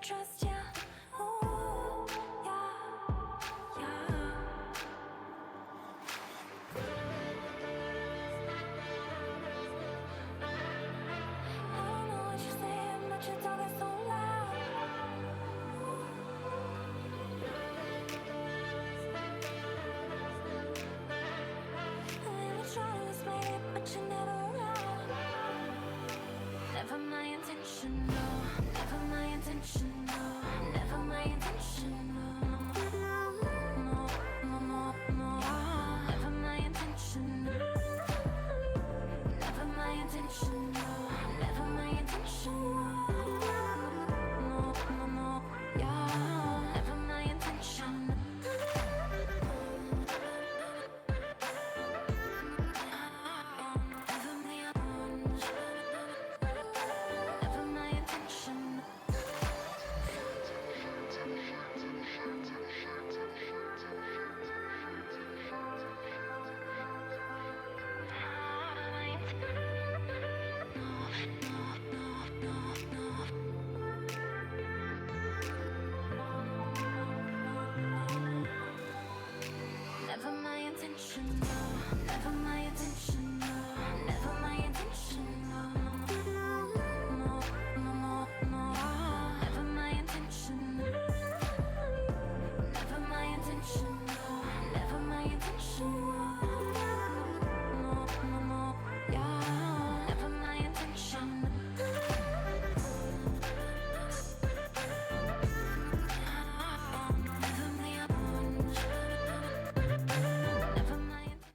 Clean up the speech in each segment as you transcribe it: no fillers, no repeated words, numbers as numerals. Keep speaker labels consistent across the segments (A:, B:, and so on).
A: trust ya. Ooh, yeah, yeah. I don't know what you're saying, but you're talking so loud. And you try to explain it, but you're never around. Never my intention, no. Never my intention, no. Never my intention, no. No, no, no, no. Never my intention, no. Never my intention, no. Never my intention, no. No, no, no, yeah. Never my intention. Never my intention. Never my intention, no. Never my intention, no. Never my intention, no. No, no, no, no. Never my intention. Never my intention, no. Never my intention, no. No, no, no, yeah. Never my intention. Never my intention. Never my intention.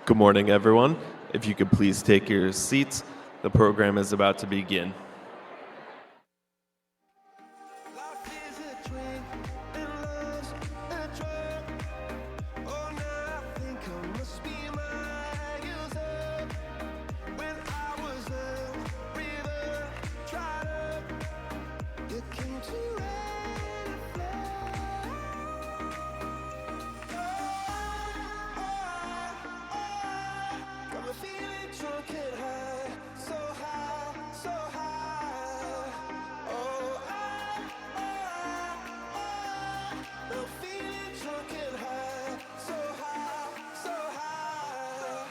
B: Good morning, everyone. If you could please take your seats, the program is about to begin.
C: Life is a drink and love's a drug. Oh, now I think I must be my years up. When I was a river dried up, you came to rain and flood. Got me feeling drunk and high, so high, so high. Oh, I'm feeling drunk and high, so high, so high.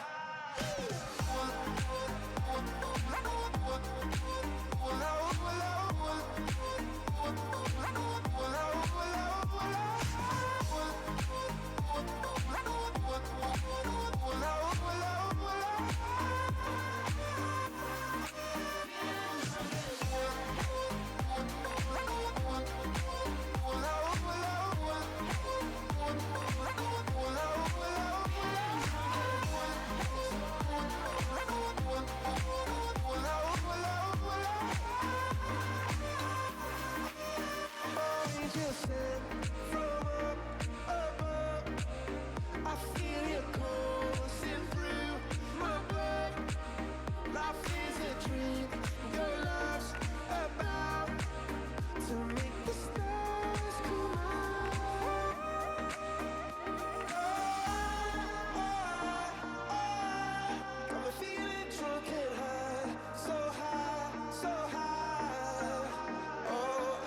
C: I feel you coursing through my blood. Life is a dream, your love's about to make the stars come out. Got me feeling drunk and high, so high, so high. Oh,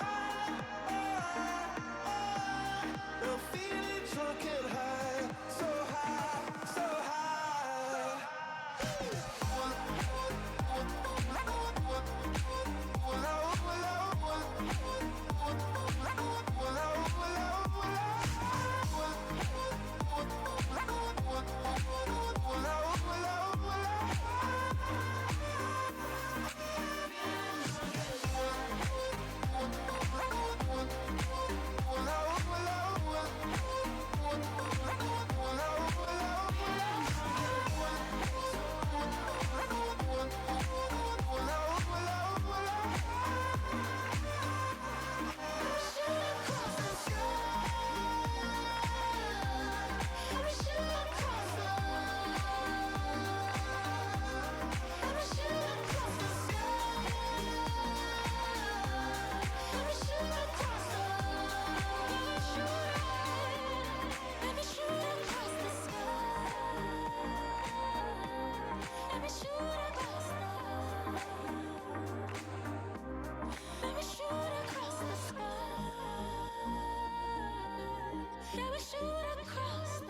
A: shoot across the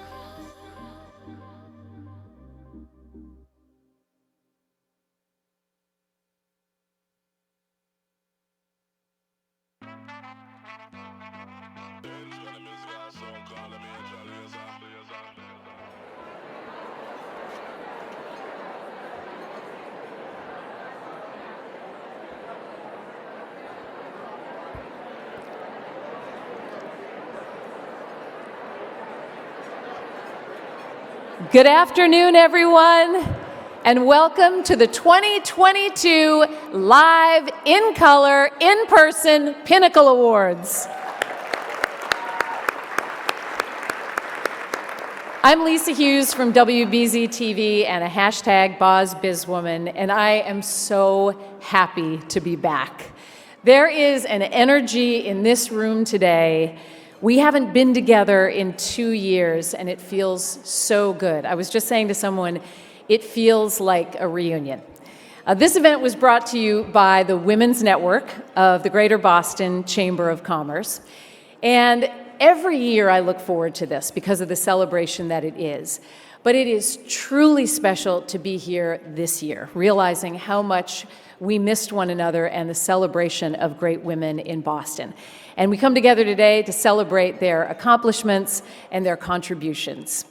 D: Good afternoon, everyone, and welcome to the 2022 live, in color, in-person Pinnacle Awards. I'm Lisa Hughes from WBZ TV and a hashtag BozBizWoman, and I am so happy to be back. There is an energy in this room today. We haven't been together in 2 years, and it feels so good. I was just saying to someone, it feels like a reunion. This event was brought to you by the Women's Network of the Greater Boston Chamber of Commerce. And every year I look forward to this because of the celebration that it is. But it is truly special to be here this year, realizing how much we missed one another and the celebration of great women in Boston. And we come together today to celebrate their accomplishments and their contributions.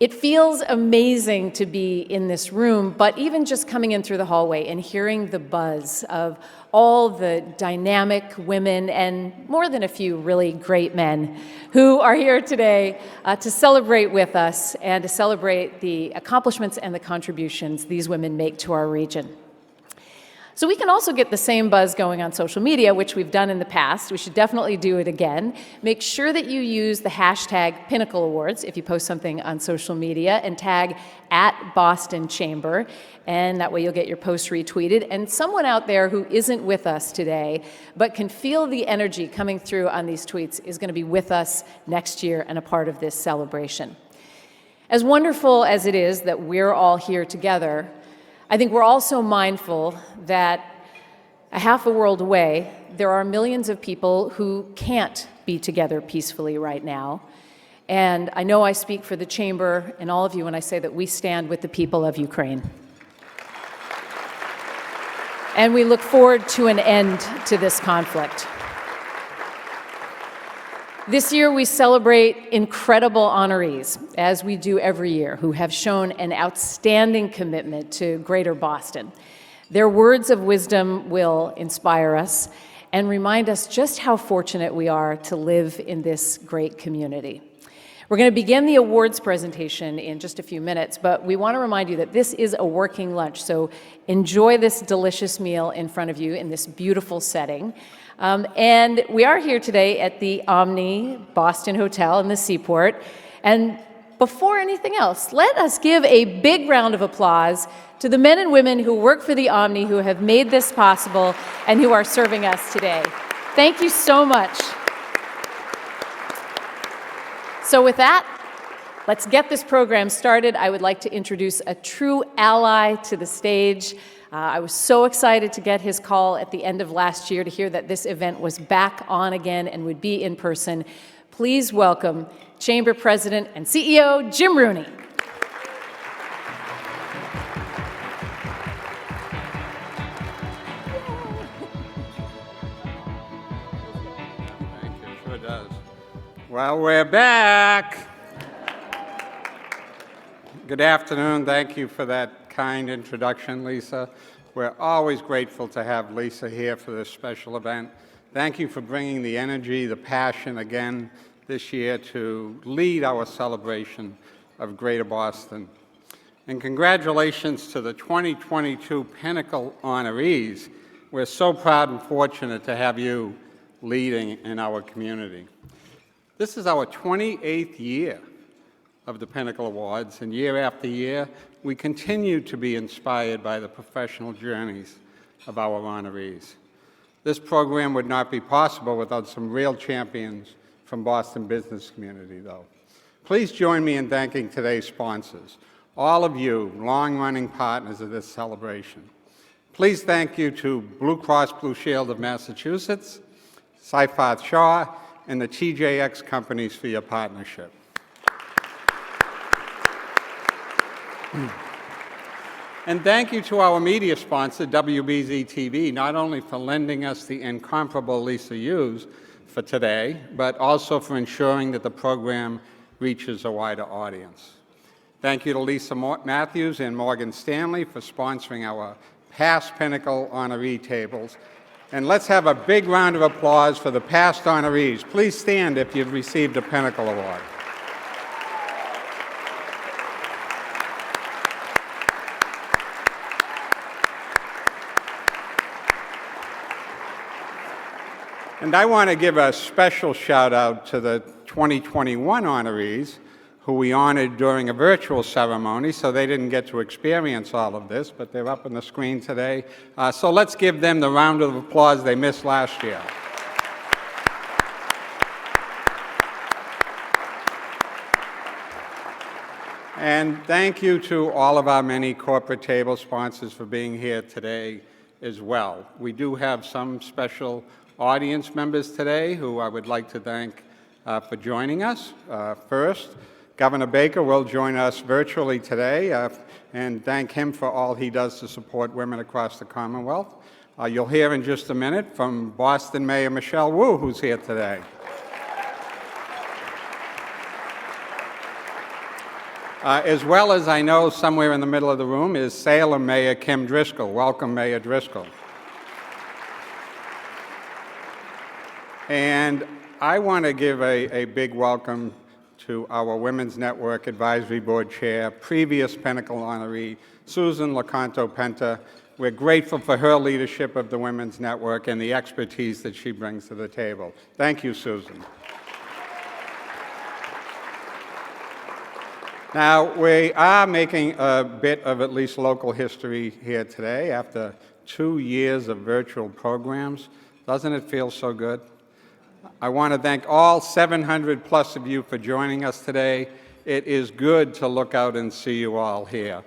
D: It feels amazing to be in this room, but even just coming in through the hallway and hearing the buzz of all the dynamic women and more than a few really great men who are here today to celebrate with us and to celebrate the accomplishments and the contributions these women make to our region. So we can also get the same buzz going on social media, which we've done in the past. We should definitely do it again. Make sure that you use the hashtag Pinnacle Awards if you post something on social media and tag @BostonChamber, and that way you'll get your post retweeted. And someone out there who isn't with us today but can feel the energy coming through on these tweets is going to be with us next year and a part of this celebration. As wonderful as it is that we're all here together, I think we're also mindful that a half a world away, there are millions of people who can't be together peacefully right now. And I know I speak for the Chamber and all of you when I say that we stand with the people of Ukraine. And we look forward to an end to this conflict. This year, we celebrate incredible honorees, as we do every year, who have shown an outstanding commitment to Greater Boston. Their words of wisdom will inspire us and remind us just how fortunate we are to live in this great community. We're going to begin the awards presentation in just a few minutes, but we want to remind you that this is a working lunch, so enjoy this delicious meal in front of you in this beautiful setting. And we are here today at the Omni Boston Hotel in the Seaport. And before anything else, let us give a big round of applause to the men and women who work for the Omni, who have made this possible and who are serving us today. Thank you so much. So with that, let's get this program started. I would like to introduce a true ally to the stage. I was so excited to get his call at the end of last year to hear that this event was back on again and would be in person. Please welcome Chamber President and CEO Jim Rooney.
E: Thank you, sure does. Well, we're back. Good afternoon. Thank you for that kind introduction, Lisa. We're always grateful to have Lisa here for this special event. Thank you for bringing the energy, the passion again this year to lead our celebration of Greater Boston. And congratulations to the 2022 Pinnacle honorees. We're so proud and fortunate to have you leading in our community. This is our 28th year of the Pinnacle Awards, and year after year, we continue to be inspired by the professional journeys of our honorees. This program would not be possible without some real champions from Boston business community, though. Please join me in thanking today's sponsors, all of you long-running partners of this celebration. Please thank you to Blue Cross Blue Shield of Massachusetts, Seyfarth Shaw, and the TJX companies for your partnership. And thank you to our media sponsor, WBZ-TV, not only for lending us the incomparable Lisa Hughes for today, but also for ensuring that the program reaches a wider audience. Thank you to Lisa Matthews and Morgan Stanley for sponsoring our past Pinnacle honoree tables. And let's have a big round of applause for the past honorees. Please stand if you've received a Pinnacle Award. And I want to give a special shout out to the 2021 honorees who we honored during a virtual ceremony, so they didn't get to experience all of this, but they're up on the screen today. So let's give them the round of applause they missed last year. And thank you to all of our many corporate table sponsors for being here today as well. We do have some special audience members today who I would like to thank for joining us. First, Governor Baker will join us virtually today, and thank him for all he does to support women across the Commonwealth. You'll hear in just a minute from Boston Mayor Michelle Wu, who's here today. As well as I know somewhere in the middle of the room is Salem Mayor Kim Driscoll. Welcome, Mayor Driscoll. And I want to give a big welcome to our Women's Network Advisory Board Chair, previous Pinnacle honoree, Susan Locanto-Penta. We're grateful for her leadership of the Women's Network and the expertise that she brings to the table. Thank you, Susan. Now, we are making a bit of at least local history here today after 2 years of virtual programs. Doesn't it feel so good? I want to thank all 700 plus of you for joining us today. It is good to look out and see you all here.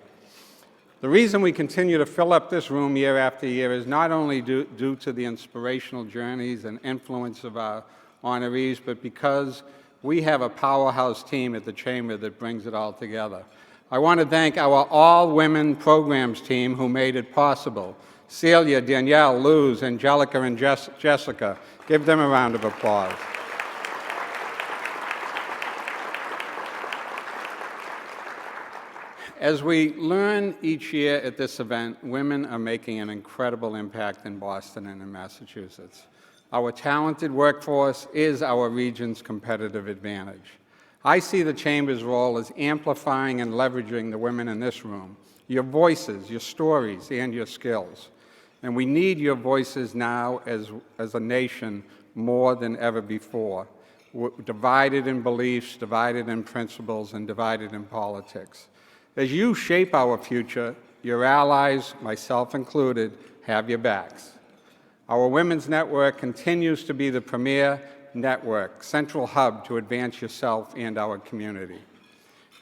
E: The reason we continue to fill up this room year after year is not only due to the inspirational journeys and influence of our honorees, but because we have a powerhouse team at the Chamber that brings it all together. I want to thank our all-women programs team who made it possible. Celia, Danielle, Luz, Angelica, and Jessica. Give them a round of applause. As we learn each year at this event, women are making an incredible impact in Boston and in Massachusetts. Our talented workforce is our region's competitive advantage. I see the Chamber's role as amplifying and leveraging the women in this room, your voices, your stories, and your skills. And we need your voices now as a nation more than ever before. We're divided in beliefs, divided in principles, and divided in politics. As you shape our future, your allies, myself included, have your backs. Our Women's Network continues to be the premier network, central hub to advance yourself and our community.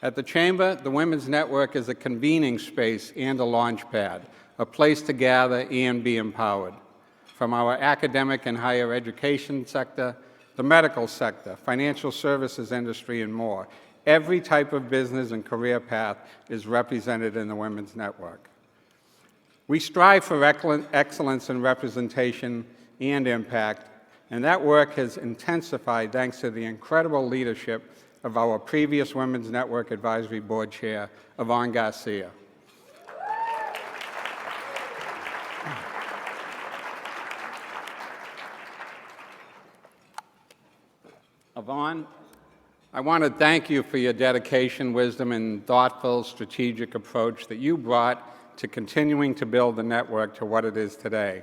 E: At the Chamber, the Women's Network is a convening space and a launch pad, a place to gather and be empowered. From our academic and higher education sector, the medical sector, financial services industry, and more, every type of business and career path is represented in the Women's Network. We strive for excellence in representation and impact, and that work has intensified thanks to the incredible leadership of our previous Women's Network Advisory Board Chair, Yvonne Garcia. Yvonne, I want to thank you for your dedication, wisdom, and thoughtful, strategic approach that you brought to continuing to build the network to what it is today.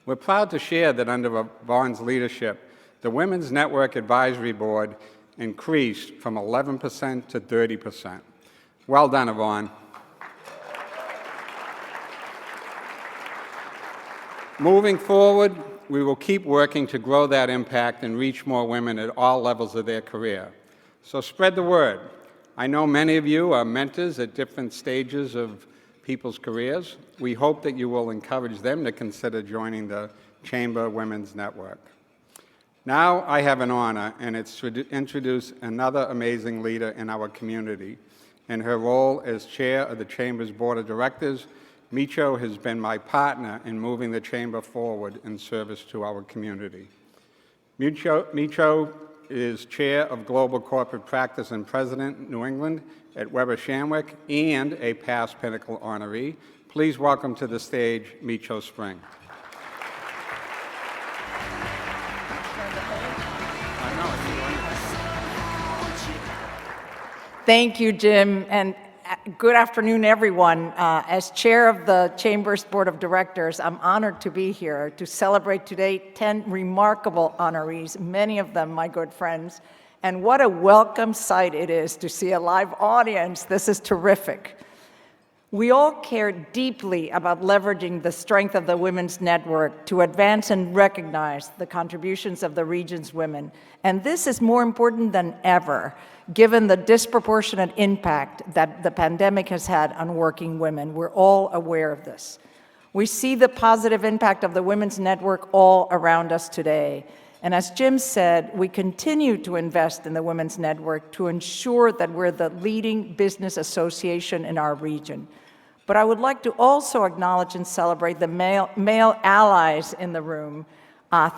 E: We're proud to share that under Yvonne's leadership, the Women's Network Advisory Board increased from 11% to 30%. Well done, Yvonne. Moving forward, we will keep working to grow that impact and reach more women at all levels of their career. So spread the word. I know many of you are mentors at different stages of people's careers. We hope that you will encourage them to consider joining the Chamber Women's Network. Now I have an honor, and it's to introduce another amazing leader in our community. In her role as chair of the Chamber's Board of Directors, Micho has been my partner in moving the Chamber forward in service to our community. Micho is chair of Global Corporate Practice and president, New England, at Weber Shandwick, and a past Pinnacle honoree. Please welcome to the stage Micho Spring.
F: Thank you, Jim, and good afternoon, everyone. As chair of the Chamber's Board of Directors, I'm honored to be here to celebrate today 10 remarkable honorees, many of them my good friends, and what a welcome sight it is to see a live audience. This is terrific. We all care deeply about leveraging the strength of the Women's Network to advance and recognize the contributions of the region's women, and this is more important than ever, given the disproportionate impact that the pandemic has had on working women. We're all aware of this. We see the positive impact of the Women's Network all around us today. And as Jim said, we continue to invest in the Women's Network to ensure that we're the leading business association in our region. But I would like to also acknowledge and celebrate the male allies in the room.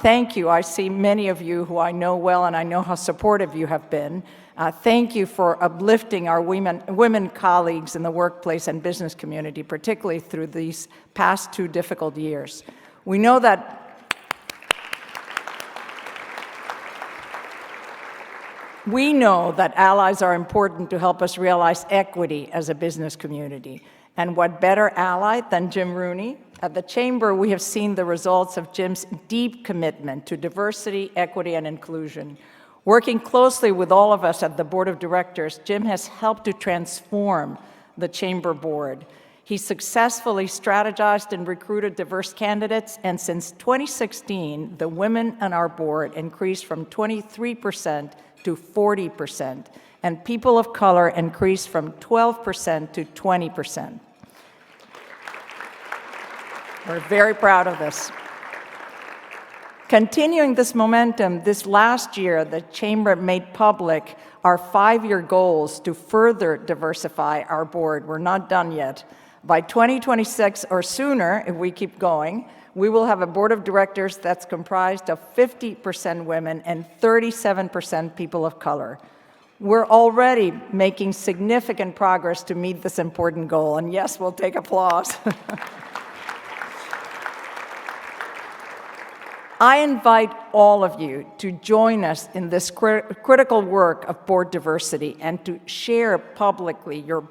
F: Thank you. I see many of you who I know well, and I know how supportive you have been. Thank you for uplifting our women colleagues in the workplace and business community, particularly through these past 2 difficult years. We know that allies are important to help us realize equity as a business community. And what better ally than Jim Rooney? At the Chamber, we have seen the results of Jim's deep commitment to diversity, equity, and inclusion. Working closely with all of us at the Board of Directors, Jim has helped to transform the Chamber Board. He successfully strategized and recruited diverse candidates, and since 2016, the women on our board increased from 23% to 40%, and people of color increased from 12% to 20%. We're very proud of this. Continuing this momentum, this last year, the Chamber made public our 5-year goals to further diversify our board. We're not done yet. By 2026 or sooner, if we keep going, we will have a board of directors that's comprised of 50% women and 37% people of color. We're already making significant progress to meet this important goal, and yes, we'll take applause. I invite all of you to join us in this critical work of board diversity and to share publicly your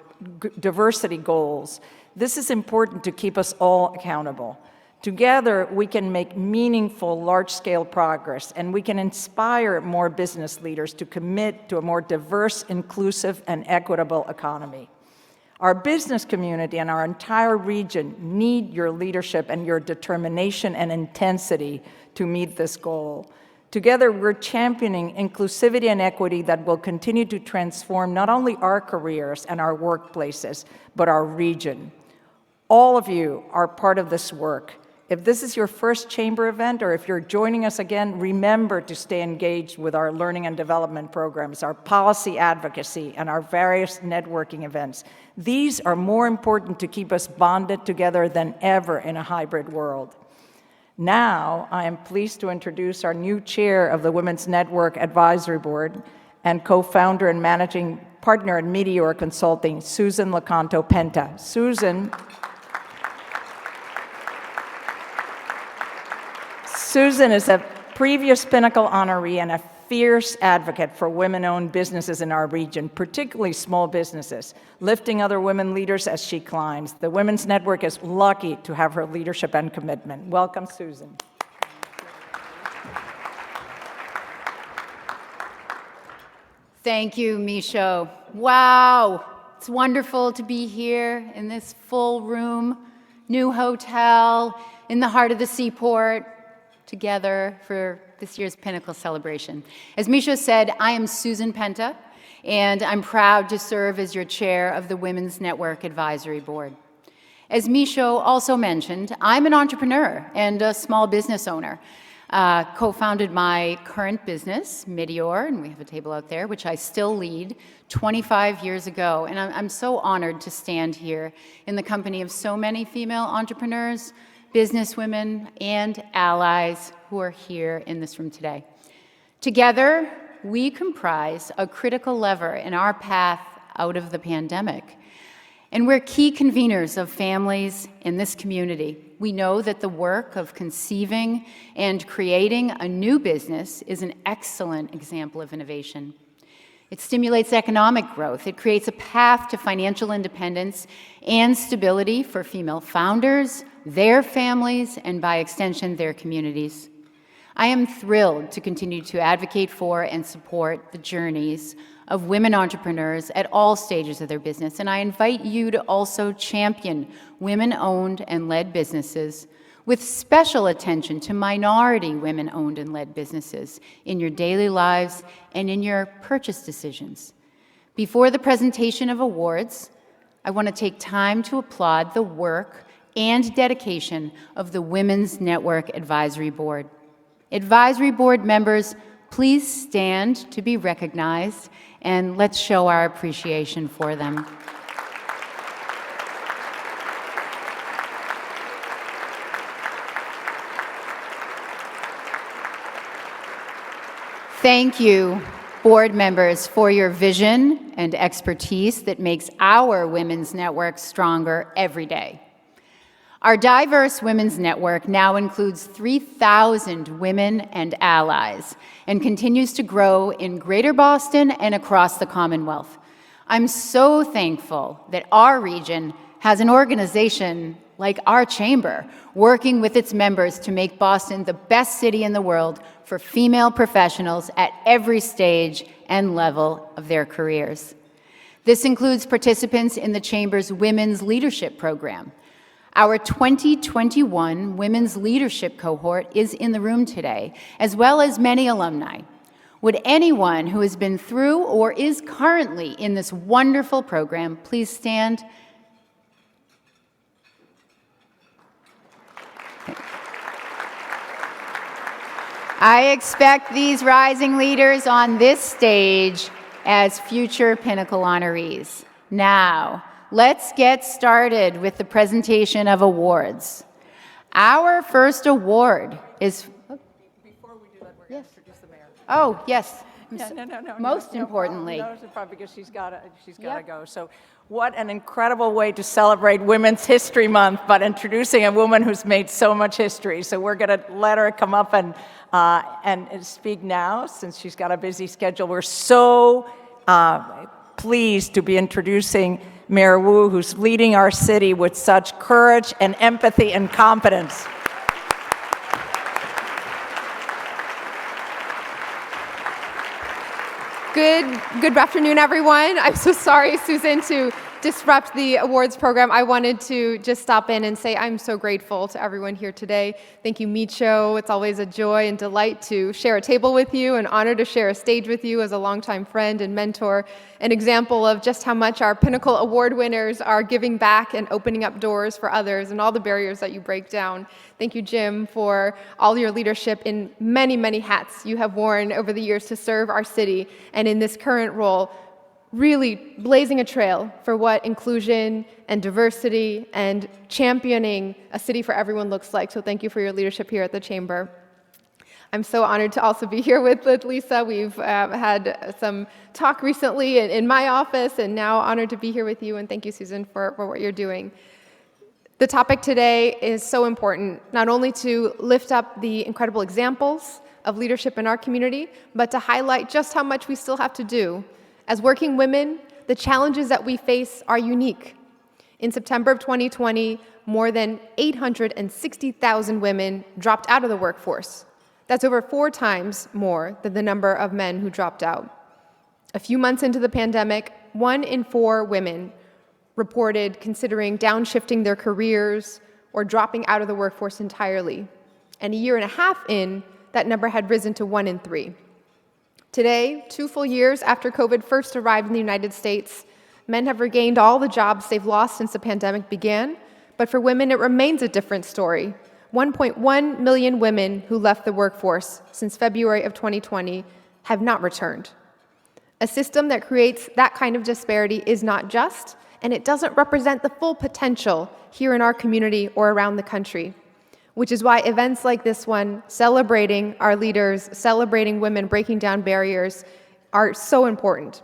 F: diversity goals. This is important to keep us all accountable. Together, we can make meaningful, large-scale progress, and we can inspire more business leaders to commit to a more diverse, inclusive, and equitable economy. Our business community and our entire region need your leadership and your determination and intensity to meet this goal. Together, we're championing inclusivity and equity that will continue to transform not only our careers and our workplaces, but our region. All of you are part of this work. If this is your first Chamber event, or if you're joining us again, remember to stay engaged with our learning and development programs, our policy advocacy, and our various networking events. These are more important to keep us bonded together than ever in a hybrid world. Now, I am pleased to introduce our new chair of the Women's Network Advisory Board and co-founder and managing partner at Meteor Consulting, Susan Locanto-Penta. Susan is a previous Pinnacle honoree and a fierce advocate for women-owned businesses in our region, particularly small businesses, lifting other women leaders as she climbs. The Women's Network is lucky to have her leadership and commitment. Welcome, Susan.
G: Thank you, Micho. Wow, it's wonderful to be here in this full room, new hotel, in the heart of the seaport, together for this year's Pinnacle celebration. As Micho said, I am Susan Penta, and I'm proud to serve as your chair of the Women's Network Advisory Board. As Micho also mentioned, I'm an entrepreneur and a small business owner. co-founded my current business, Meteor, and we have a table out there, which I still lead 25 years ago. And I'm so honored to stand here in the company of so many female entrepreneurs, businesswomen, and allies who are here in this room today. Together, we comprise a critical lever in our path out of the pandemic. And we're key conveners of families in this community. We know that the work of conceiving and creating a new business is an excellent example of innovation. It stimulates economic growth. It creates a path to financial independence and stability for female founders, their families, and by extension, their communities. I am thrilled to continue to advocate for and support the journeys of women entrepreneurs at all stages of their business, and I invite you to also champion women-owned and led businesses with special attention to minority women-owned and led businesses in your daily lives and in your purchase decisions. Before the presentation of awards, I want to take time to applaud the work and dedication of the Women's Network Advisory Board. Advisory Board members, please stand to be recognized, and let's show our appreciation for them. Thank you, board members, for your vision and expertise that makes our Women's Network stronger every day. Our diverse Women's Network now includes 3,000 women and allies and continues to grow in Greater Boston and across the Commonwealth. I'm so thankful that our region has an organization like our chamber working with its members to make Boston the best city in the world for female professionals at every stage and level of their careers. This includes participants in the chamber's Women's Leadership Program. Our 2021 Women's Leadership Cohort is in the room today, as well as many alumni. Would anyone who has been through or is currently in this wonderful program please stand? I expect these rising leaders on this stage as future Pinnacle honorees. Now, let's get started with the presentation of awards. Our first award is...
F: Before we do that, we're going to introduce the mayor.
G: Oh, yes.
F: No.
G: Most importantly.
F: No, it's probably because she's got to
G: Yep.
F: go. So what an incredible way to celebrate Women's History Month, but introducing a woman who's made so much history. So we're going to let her come up and speak now, since she's got a busy schedule. We're so pleased to be introducing Mayor Wu, who's leading our city with such courage and empathy and competence.
H: Good afternoon, everyone. I'm so sorry, Susan, to disrupt the awards program. I wanted to just stop in and say I'm so grateful to everyone here today. Thank you, Micho. It's always a joy and delight to share a table with you, an honor to share a stage with you as a longtime friend and mentor, an example of just how much our Pinnacle Award winners are giving back and opening up doors for others and all the barriers that you break down. Thank you, Jim, for all your leadership in many, many hats you have worn over the years to serve our city, and in this current role, really blazing a trail for what inclusion and diversity and championing a city for everyone looks like. So thank you for your leadership here at the Chamber. I'm so honored to also be here with Lisa. We've had some talk recently in my office, and now honored to be here with you, and thank you, Susan, for what you're doing. The topic today is so important, not only to lift up the incredible examples of leadership in our community, but to highlight just how much we still have to do. As working women, the challenges that we face are unique. In September of 2020, more than 860,000 women dropped out of the workforce. That's over 4 times more than the number of men who dropped out. A few months into the pandemic, 1 in 4 women reported considering downshifting their careers or dropping out of the workforce entirely. And a year and a half in, that number had risen to 1 in 3. Today, 2 full years after COVID first arrived in the United States, men have regained all the jobs they've lost since the pandemic began, but for women it remains a different story. 1.1 million women who left the workforce since February of 2020 have not returned. A system that creates that kind of disparity is not just, and it doesn't represent the full potential here in our community or around the country, which is why events like this one, celebrating our leaders, celebrating women, breaking down barriers, are so important.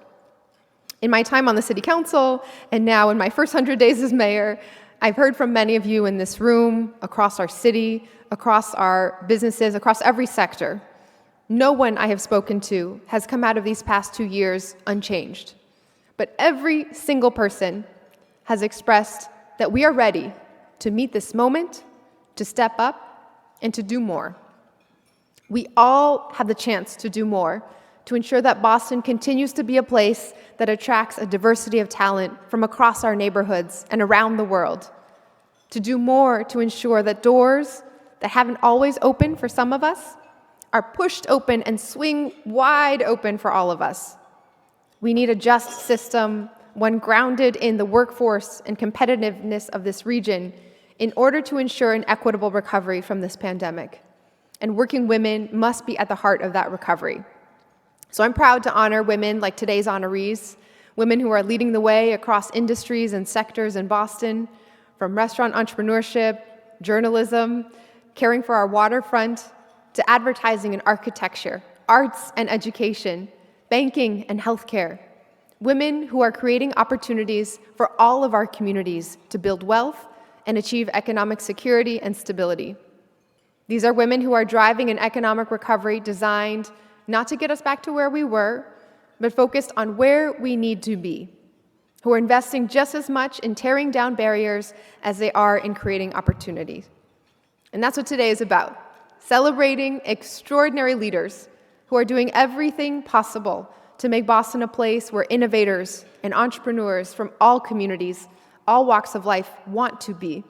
H: In my time on the City Council, and now in my first 100 days as mayor, I've heard from many of you in this room, across our city, across our businesses, across every sector. No one I have spoken to has come out of these past 2 years unchanged. But every single person has expressed that we are ready to meet this moment, to step up, and to do more. We all have the chance to do more to ensure that Boston continues to be a place that attracts a diversity of talent from across our neighborhoods and around the world. To do more to ensure that doors that haven't always opened for some of us are pushed open and swing wide open for all of us. We need a just system, one grounded in the workforce and competitiveness of this region, in order to ensure an equitable recovery from this pandemic. And working women must be at the heart of that recovery. So I'm proud to honor women like today's honorees, women who are leading the way across industries and sectors in Boston, from restaurant entrepreneurship, journalism, caring for our waterfront, to advertising and architecture, arts and education, banking and healthcare. Women who are creating opportunities for all of our communities to build wealth and achieve economic security and stability. These are women who are driving an economic recovery designed not to get us back to where we were, but focused on where we need to be, who are investing just as much in tearing down barriers as they are in creating opportunities. And that's what today is about, celebrating extraordinary leaders who are doing everything possible to make Boston a place where innovators and entrepreneurs from all communities, all walks of life want to be.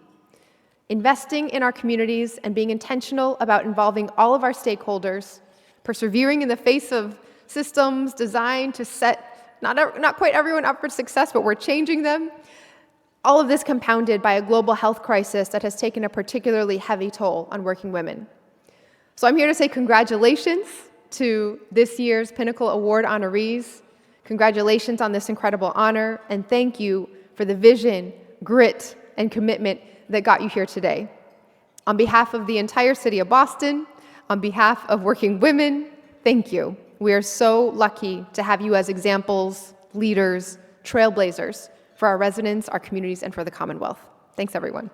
H: Investing in our communities and being intentional about involving all of our stakeholders, persevering in the face of systems designed to set not quite everyone up for success, but we're changing them. All of this compounded by a global health crisis that has taken a particularly heavy toll on working women. So I'm here to say congratulations to this year's Pinnacle Award honorees. Congratulations on this incredible honor, and thank you for the vision, grit, and commitment that got you here today. On behalf of the entire city of Boston, on behalf of working women, thank you. We are so lucky to have you as examples, leaders, trailblazers for our residents, our communities, and for the Commonwealth. Thanks, everyone.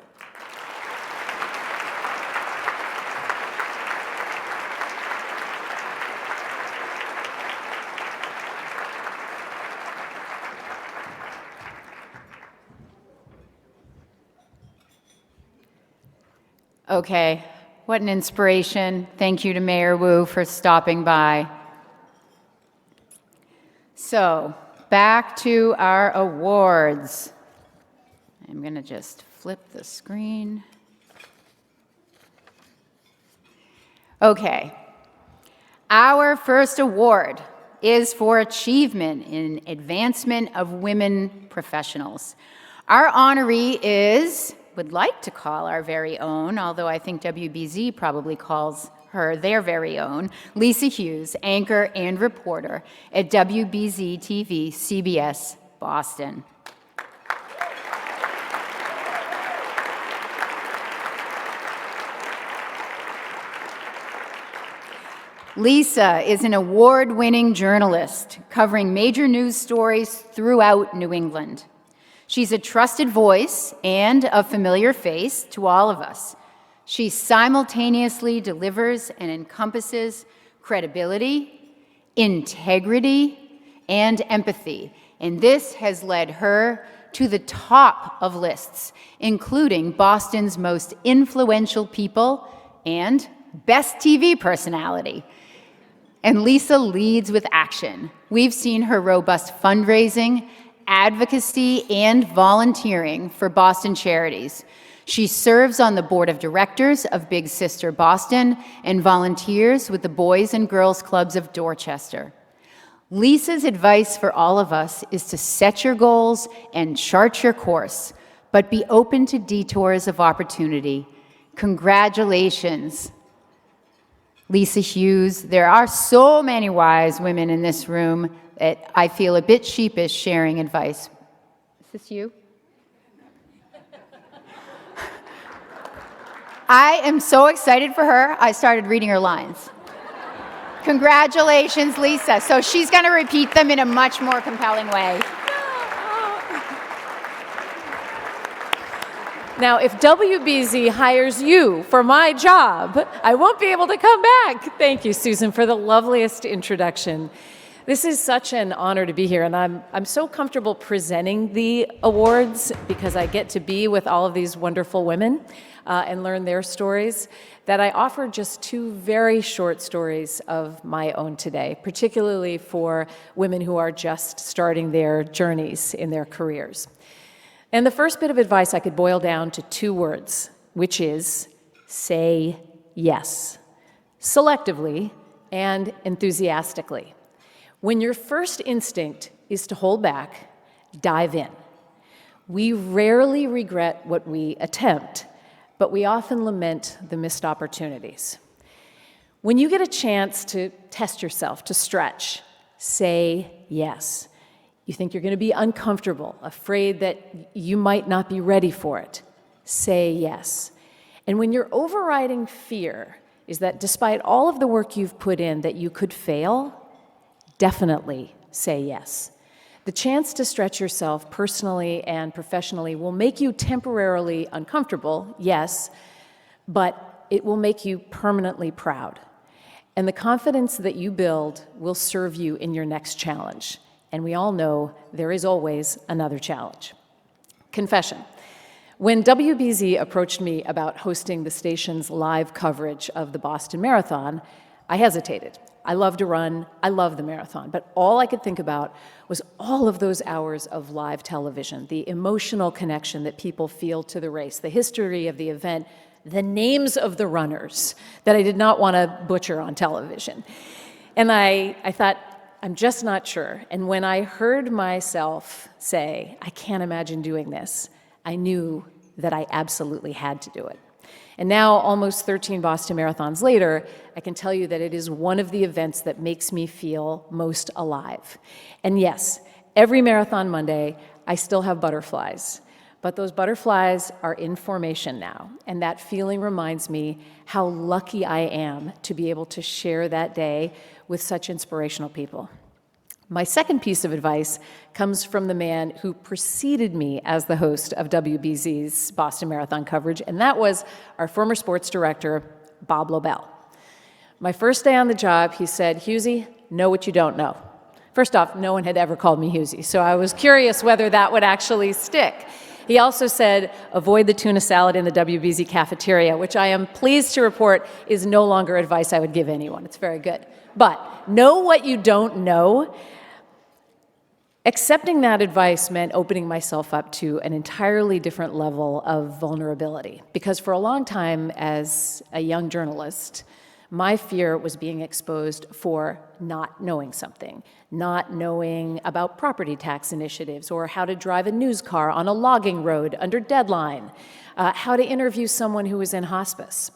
G: Okay, what an inspiration. Thank you to Mayor Wu for stopping by. So, back to our awards. I'm going to just flip the screen. Okay, our first award is for achievement in advancement of women professionals. Our honoree would like to call our very own, although I think WBZ probably calls her their very own, Lisa Hughes, anchor and reporter at WBZ TV, CBS, Boston. Lisa is an award-winning journalist covering major news stories throughout New England. She's a trusted voice and a familiar face to all of us. She simultaneously delivers and encompasses credibility, integrity, and empathy, and this has led her to the top of lists, including Boston's most influential people and best TV personality. And Lisa leads with action. We've seen her robust fundraising, advocacy, and volunteering for Boston charities. She serves on the board of directors of Big Sister Boston and volunteers with the Boys and Girls Clubs of Dorchester. Lisa's advice for all of us is to set your goals and chart your course, but be open to detours of opportunity. Congratulations, Lisa Hughes. There are so many wise women in this room that I feel a bit sheepish sharing advice. Is this you? I am so excited for her, I started reading her lines. Congratulations, Lisa. So she's going to repeat them in a much more compelling way.
D: Now, if WBZ hires you for my job, I won't be able to come back. Thank you, Susan, for the loveliest introduction. This is such an honor to be here, and I'm so comfortable presenting the awards because I get to be with all of these wonderful women and learn their stories, that I offer just two very short stories of my own today, particularly for women who are just starting their journeys in their careers. And the first bit of advice I could boil down to two words, which is say yes, selectively and enthusiastically. When your first instinct is to hold back, dive in. We rarely regret what we attempt, but we often lament the missed opportunities. When you get a chance to test yourself, to stretch, say yes. You think you're going to be uncomfortable, afraid that you might not be ready for it, say yes. And when your overriding fear is that despite all of the work you've put in that you could fail, definitely say yes. The chance to stretch yourself personally and professionally will make you temporarily uncomfortable, yes, but it will make you permanently proud. And the confidence that you build will serve you in your next challenge. And we all know there is always another challenge. Confession. When WBZ approached me about hosting the station's live coverage of the Boston Marathon, I hesitated. I love to run, I love the marathon, but all I could think about was all of those hours of live television, the emotional connection that people feel to the race, the history of the event, the names of the runners that I did not want to butcher on television. And I thought, I'm just not sure. And when I heard myself say, I can't imagine doing this, I knew that I absolutely had to do it. And now, almost 13 Boston Marathons later, I can tell you that it is one of the events that makes me feel most alive. And yes, every Marathon Monday, I still have butterflies. But those butterflies are in formation now. And that feeling reminds me how lucky I am to be able to share that day with such inspirational people. My second piece of advice comes from the man who preceded me as the host of WBZ's Boston Marathon coverage, and that was our former sports director, Bob Lobel. My first day on the job, he said, Hughesy, know what you don't know. First off, no one had ever called me Hughesy, so I was curious whether that would actually stick. He also said, avoid the tuna salad in the WBZ cafeteria, which I am pleased to report is no longer advice I would give anyone. It's very good. But know what you don't know. Accepting that advice meant opening myself up to an entirely different level of vulnerability. Because for a long time, as a young journalist, my fear was being exposed for not knowing something, not knowing about property tax initiatives or how to drive a news car on a logging road under deadline, how to interview someone who was in hospice.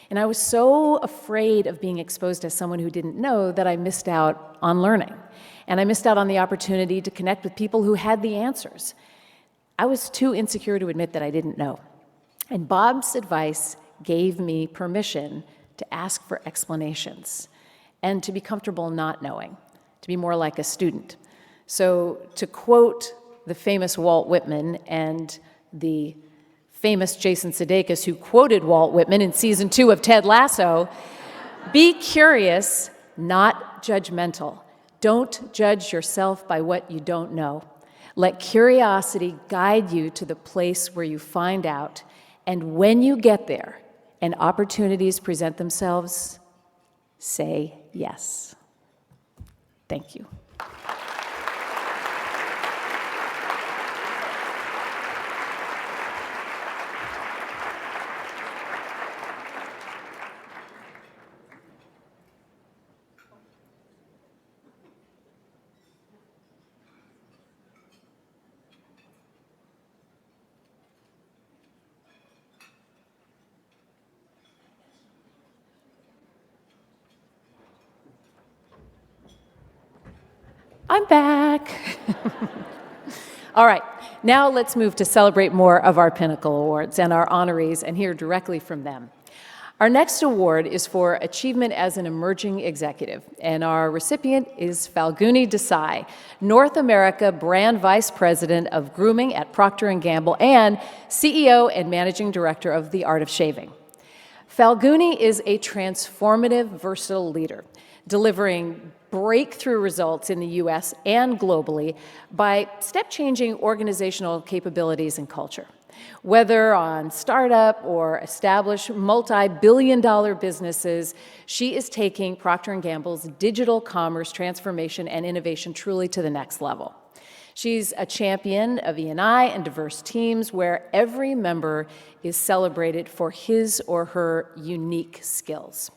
D: And I was so afraid of being exposed as someone who didn't know that I missed out on learning. And I missed out on the opportunity to connect with people who had the answers. I was too insecure to admit that I didn't know. And Bob's advice gave me permission to ask for explanations and to be comfortable not knowing, to be more like a student. So to quote the famous Walt Whitman and the famous Jason Sudeikis, who quoted Walt Whitman in season 2 of Ted Lasso, be curious, not judgmental. Don't judge yourself by what you don't know. Let curiosity guide you to the place where you find out, and when you get there and opportunities present themselves, say yes. Thank you. I'm back. All right, now let's move to celebrate more of our Pinnacle Awards and our honorees and hear directly from them. Our next award is for Achievement as an Emerging Executive, and our recipient is Falguni Desai, North America Brand Vice President of Grooming at Procter & Gamble and CEO and Managing Director of The Art of Shaving. Falguni is a transformative, versatile leader, delivering breakthrough results in the US and globally by step-changing organizational capabilities and culture. Whether on startup or established multi-billion-dollar businesses, she is taking Procter & Gamble's digital commerce transformation and innovation truly to the next level. She's a champion of E&I and diverse teams where every member is celebrated for his or her unique skills.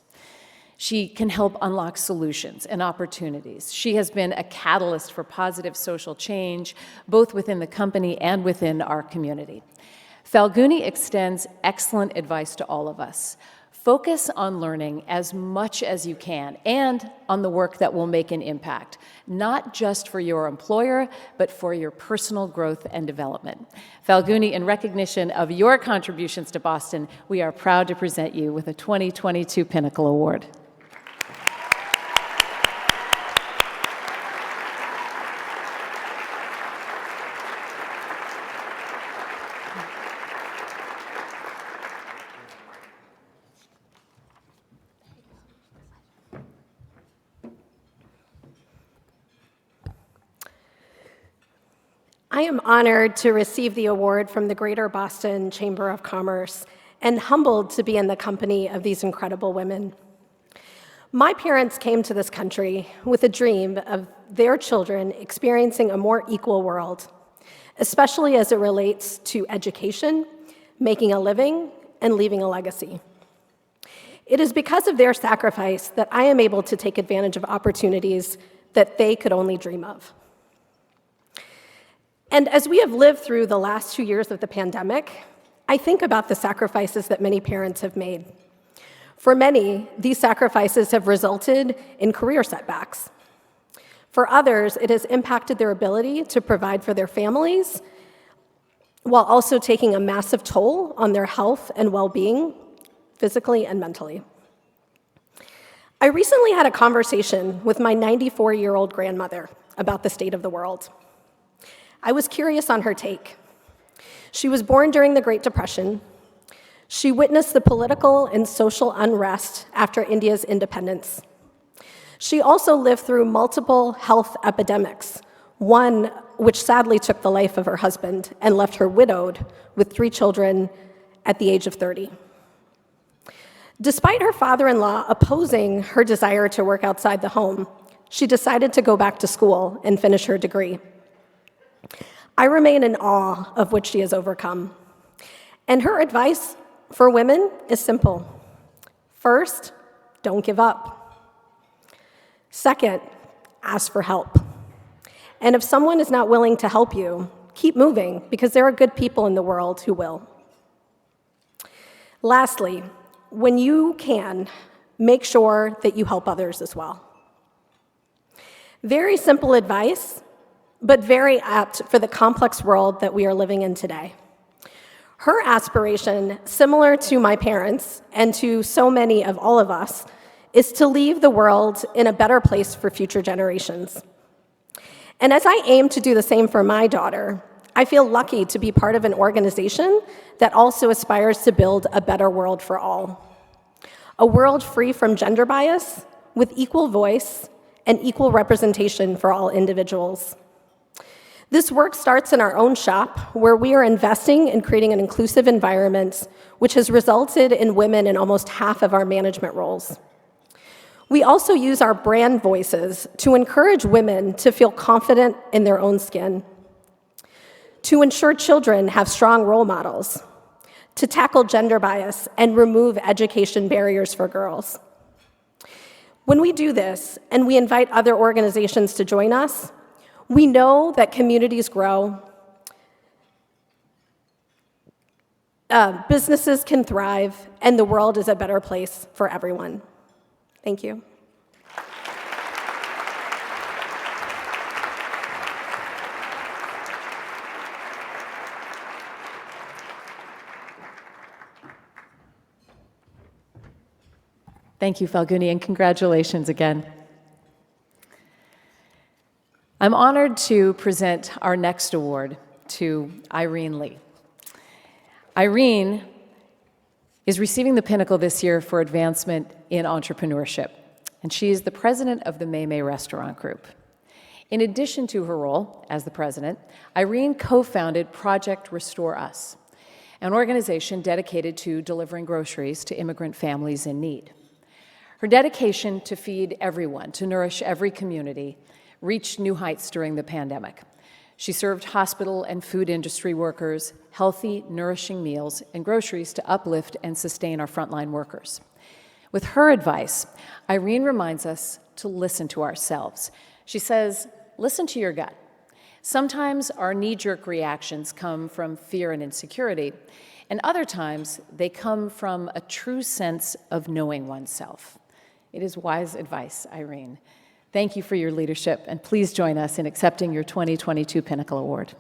D: She can help unlock solutions and opportunities. She has been a catalyst for positive social change, both within the company and within our community. Falguni extends excellent advice to all of us. Focus on learning as much as you can and on the work that will make an impact, not just for your employer, but for your personal growth and development. Falguni, in recognition of your contributions to Boston, we are proud to present you with a 2022 Pinnacle Award.
I: I am honored to receive the award from the Greater Boston Chamber of Commerce and humbled to be in the company of these incredible women. My parents came to this country with a dream of their children experiencing a more equal world, especially as it relates to education, making a living, and leaving a legacy. It is because of their sacrifice that I am able to take advantage of opportunities that they could only dream of. And as we have lived through the last 2 years of the pandemic, I think about the sacrifices that many parents have made. For many, these sacrifices have resulted in career setbacks. For others, it has impacted their ability to provide for their families, while also taking a massive toll on their health and well-being, physically and mentally. I recently had a conversation with my 94-year-old grandmother about the state of the world. I was curious on her take. She was born during the Great Depression. She witnessed the political and social unrest after India's independence. She also lived through multiple health epidemics, one which sadly took the life of her husband and left her widowed with 3 children at the age of 30. Despite her father-in-law opposing her desire to work outside the home, she decided to go back to school and finish her degree. I remain in awe of what she has overcome. And her advice for women is simple. First, don't give up. Second, ask for help. And if someone is not willing to help you, keep moving, because there are good people in the world who will. Lastly, when you can, make sure that you help others as well. Very simple advice, but very apt for the complex world that we are living in today. Her aspiration, similar to my parents and to so many of all of us, is to leave the world in a better place for future generations. And as I aim to do the same for my daughter, I feel lucky to be part of an organization that also aspires to build a better world for all. A world free from gender bias, with equal voice and equal representation for all individuals. This work starts in our own shop, where we are investing in creating an inclusive environment, which has resulted in women in almost half of our management roles. We also use our brand voices to encourage women to feel confident in their own skin, to ensure children have strong role models, to tackle gender bias and remove education barriers for girls. When we do this, and we invite other organizations to join us, we know that communities grow, businesses can thrive, and the world is a better place for everyone. Thank you.
D: Thank you, Falguni, and congratulations again. I'm honored to present our next award to Irene Lee. Irene is receiving the Pinnacle this year for advancement in entrepreneurship, and she is the president of the May Restaurant Group. In addition to her role as the president, Irene co-founded Project Restore Us, an organization dedicated to delivering groceries to immigrant families in need. Her dedication to feed everyone, to nourish every community, reached new heights during the pandemic. She served hospital and food industry workers healthy, nourishing meals and groceries to uplift and sustain our frontline workers. With her advice, Irene reminds us to listen to ourselves. She says, listen to your gut. Sometimes our knee-jerk reactions come from fear and insecurity, and other times they come from a true sense of knowing oneself. It is wise advice, Irene. Thank you for your leadership, and please join us in accepting your 2022 Pinnacle Award.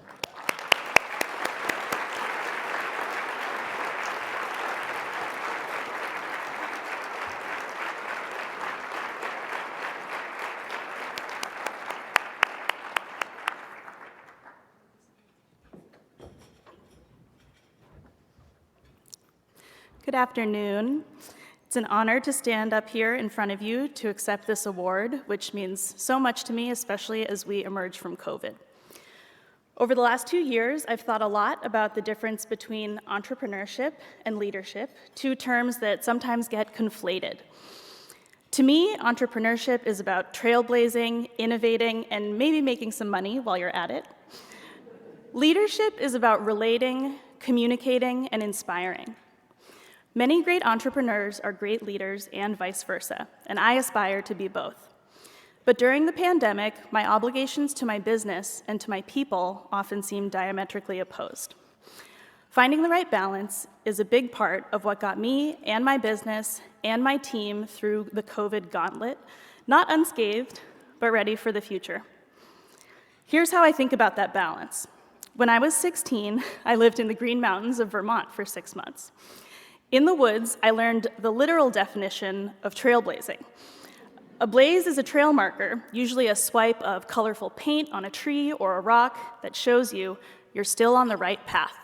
J: Good afternoon. It's an honor to stand up here in front of you to accept this award, which means so much to me, especially as we emerge from COVID. Over the last 2 years, I've thought a lot about the difference between entrepreneurship and leadership, two terms that sometimes get conflated. To me, entrepreneurship is about trailblazing, innovating, and maybe making some money while you're at it. Leadership is about relating, communicating, and inspiring. Many great entrepreneurs are great leaders and vice versa, and I aspire to be both. But during the pandemic, my obligations to my business and to my people often seemed diametrically opposed. Finding the right balance is a big part of what got me and my business and my team through the COVID gauntlet, not unscathed, but ready for the future. Here's how I think about that balance. When I was 16, I lived in the Green Mountains of Vermont for 6 months. In the woods, I learned the literal definition of trailblazing. A blaze is a trail marker, usually a swipe of colorful paint on a tree or a rock that shows you you're still on the right path.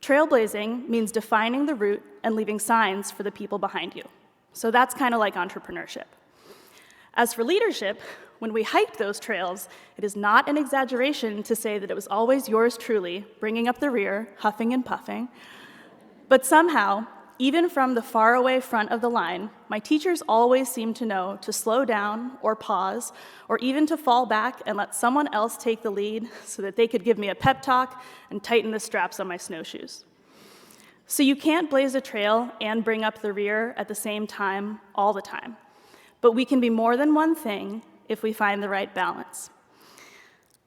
J: Trailblazing means defining the route and leaving signs for the people behind you. So that's kind of like entrepreneurship. As for leadership, when we hiked those trails, it is not an exaggeration to say that it was always yours truly, bringing up the rear, huffing and puffing. But somehow, even from the faraway front of the line, my teachers always seemed to know to slow down or pause, or even to fall back and let someone else take the lead so that they could give me a pep talk and tighten the straps on my snowshoes. So you can't blaze a trail and bring up the rear at the same time all the time. But we can be more than one thing if we find the right balance.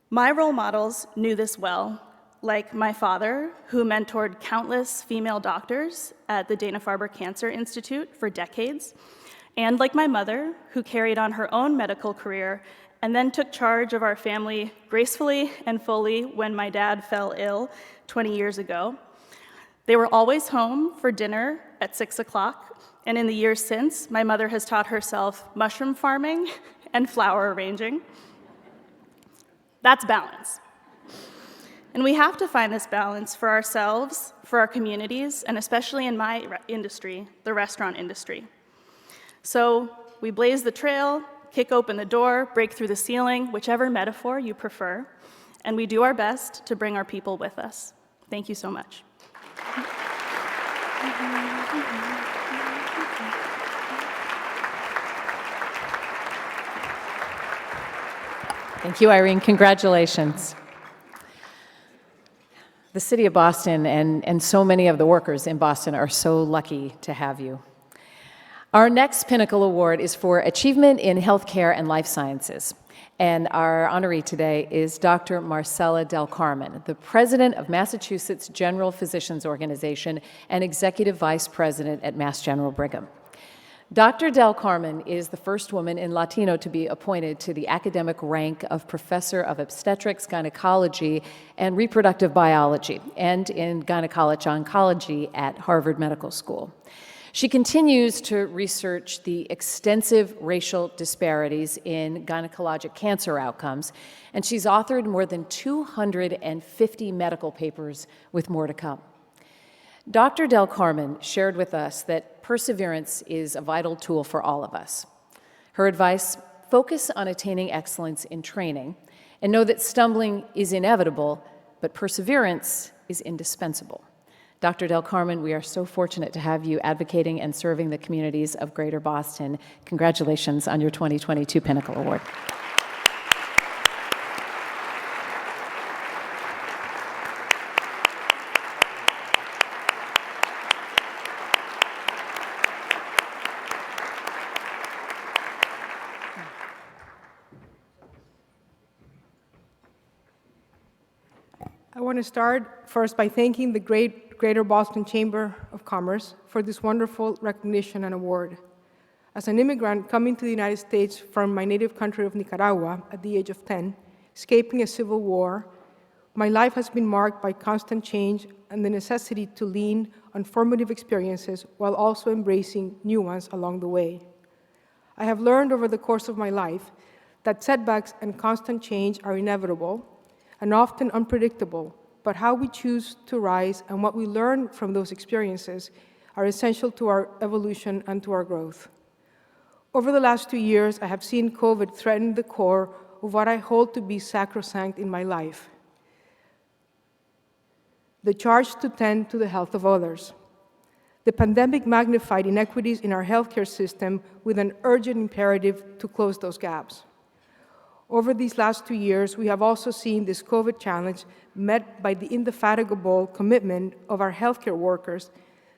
J: My role models knew this well, like my father, who mentored countless female doctors at the Dana-Farber Cancer Institute for decades, and like my mother, who carried on her own medical career and then took charge of our family gracefully and fully when my dad fell ill 20 years ago. They were always home for dinner at 6 o'clock, and in the years since, my mother has taught herself mushroom farming and flower arranging. That's balance. And we have to find this balance for ourselves, for our communities, and especially in my industry, the restaurant industry. So we blaze the trail, kick open the door, break through the ceiling, whichever metaphor you prefer, and we do our best to bring our people with us. Thank you so much.
D: Thank you, Irene. Congratulations. The city of Boston and so many of the workers in Boston are so lucky to have you. Our next Pinnacle Award is for Achievement in Healthcare and Life Sciences. And our honoree today is Dr. Marcella Del Carmen, the president of Massachusetts General Physicians Organization and executive vice president at Mass General Brigham. Dr. Del Carmen is the first woman in Latino to be appointed to the academic rank of Professor of Obstetrics, Gynecology, and Reproductive Biology, and in Gynecologic Oncology at Harvard Medical School. She continues to research the extensive racial disparities in gynecologic cancer outcomes, and she's authored more than 250 medical papers with more to come. Dr. Del Carmen shared with us that perseverance is a vital tool for all of us. Her advice: focus on attaining excellence in training, and know that stumbling is inevitable, but perseverance is indispensable. Dr. Del Carmen, we are so fortunate to have you advocating and serving the communities of Greater Boston. Congratulations on your 2022 Pinnacle Award.
K: I want to start first by thanking the Greater Boston Chamber of Commerce for this wonderful recognition and award. As an immigrant coming to the United States from my native country of Nicaragua at the age of 10, escaping a civil war, my life has been marked by constant change and the necessity to lean on formative experiences while also embracing new ones along the way. I have learned over the course of my life that setbacks and constant change are inevitable and often unpredictable, but how we choose to rise and what we learn from those experiences are essential to our evolution and to our growth. Over the last 2 years, I have seen COVID threaten the core of what I hold to be sacrosanct in my life: the charge to tend to the health of others. The pandemic magnified inequities in our healthcare system with an urgent imperative to close those gaps. Over these last 2 years, we have also seen this COVID challenge met by the indefatigable commitment of our healthcare workers,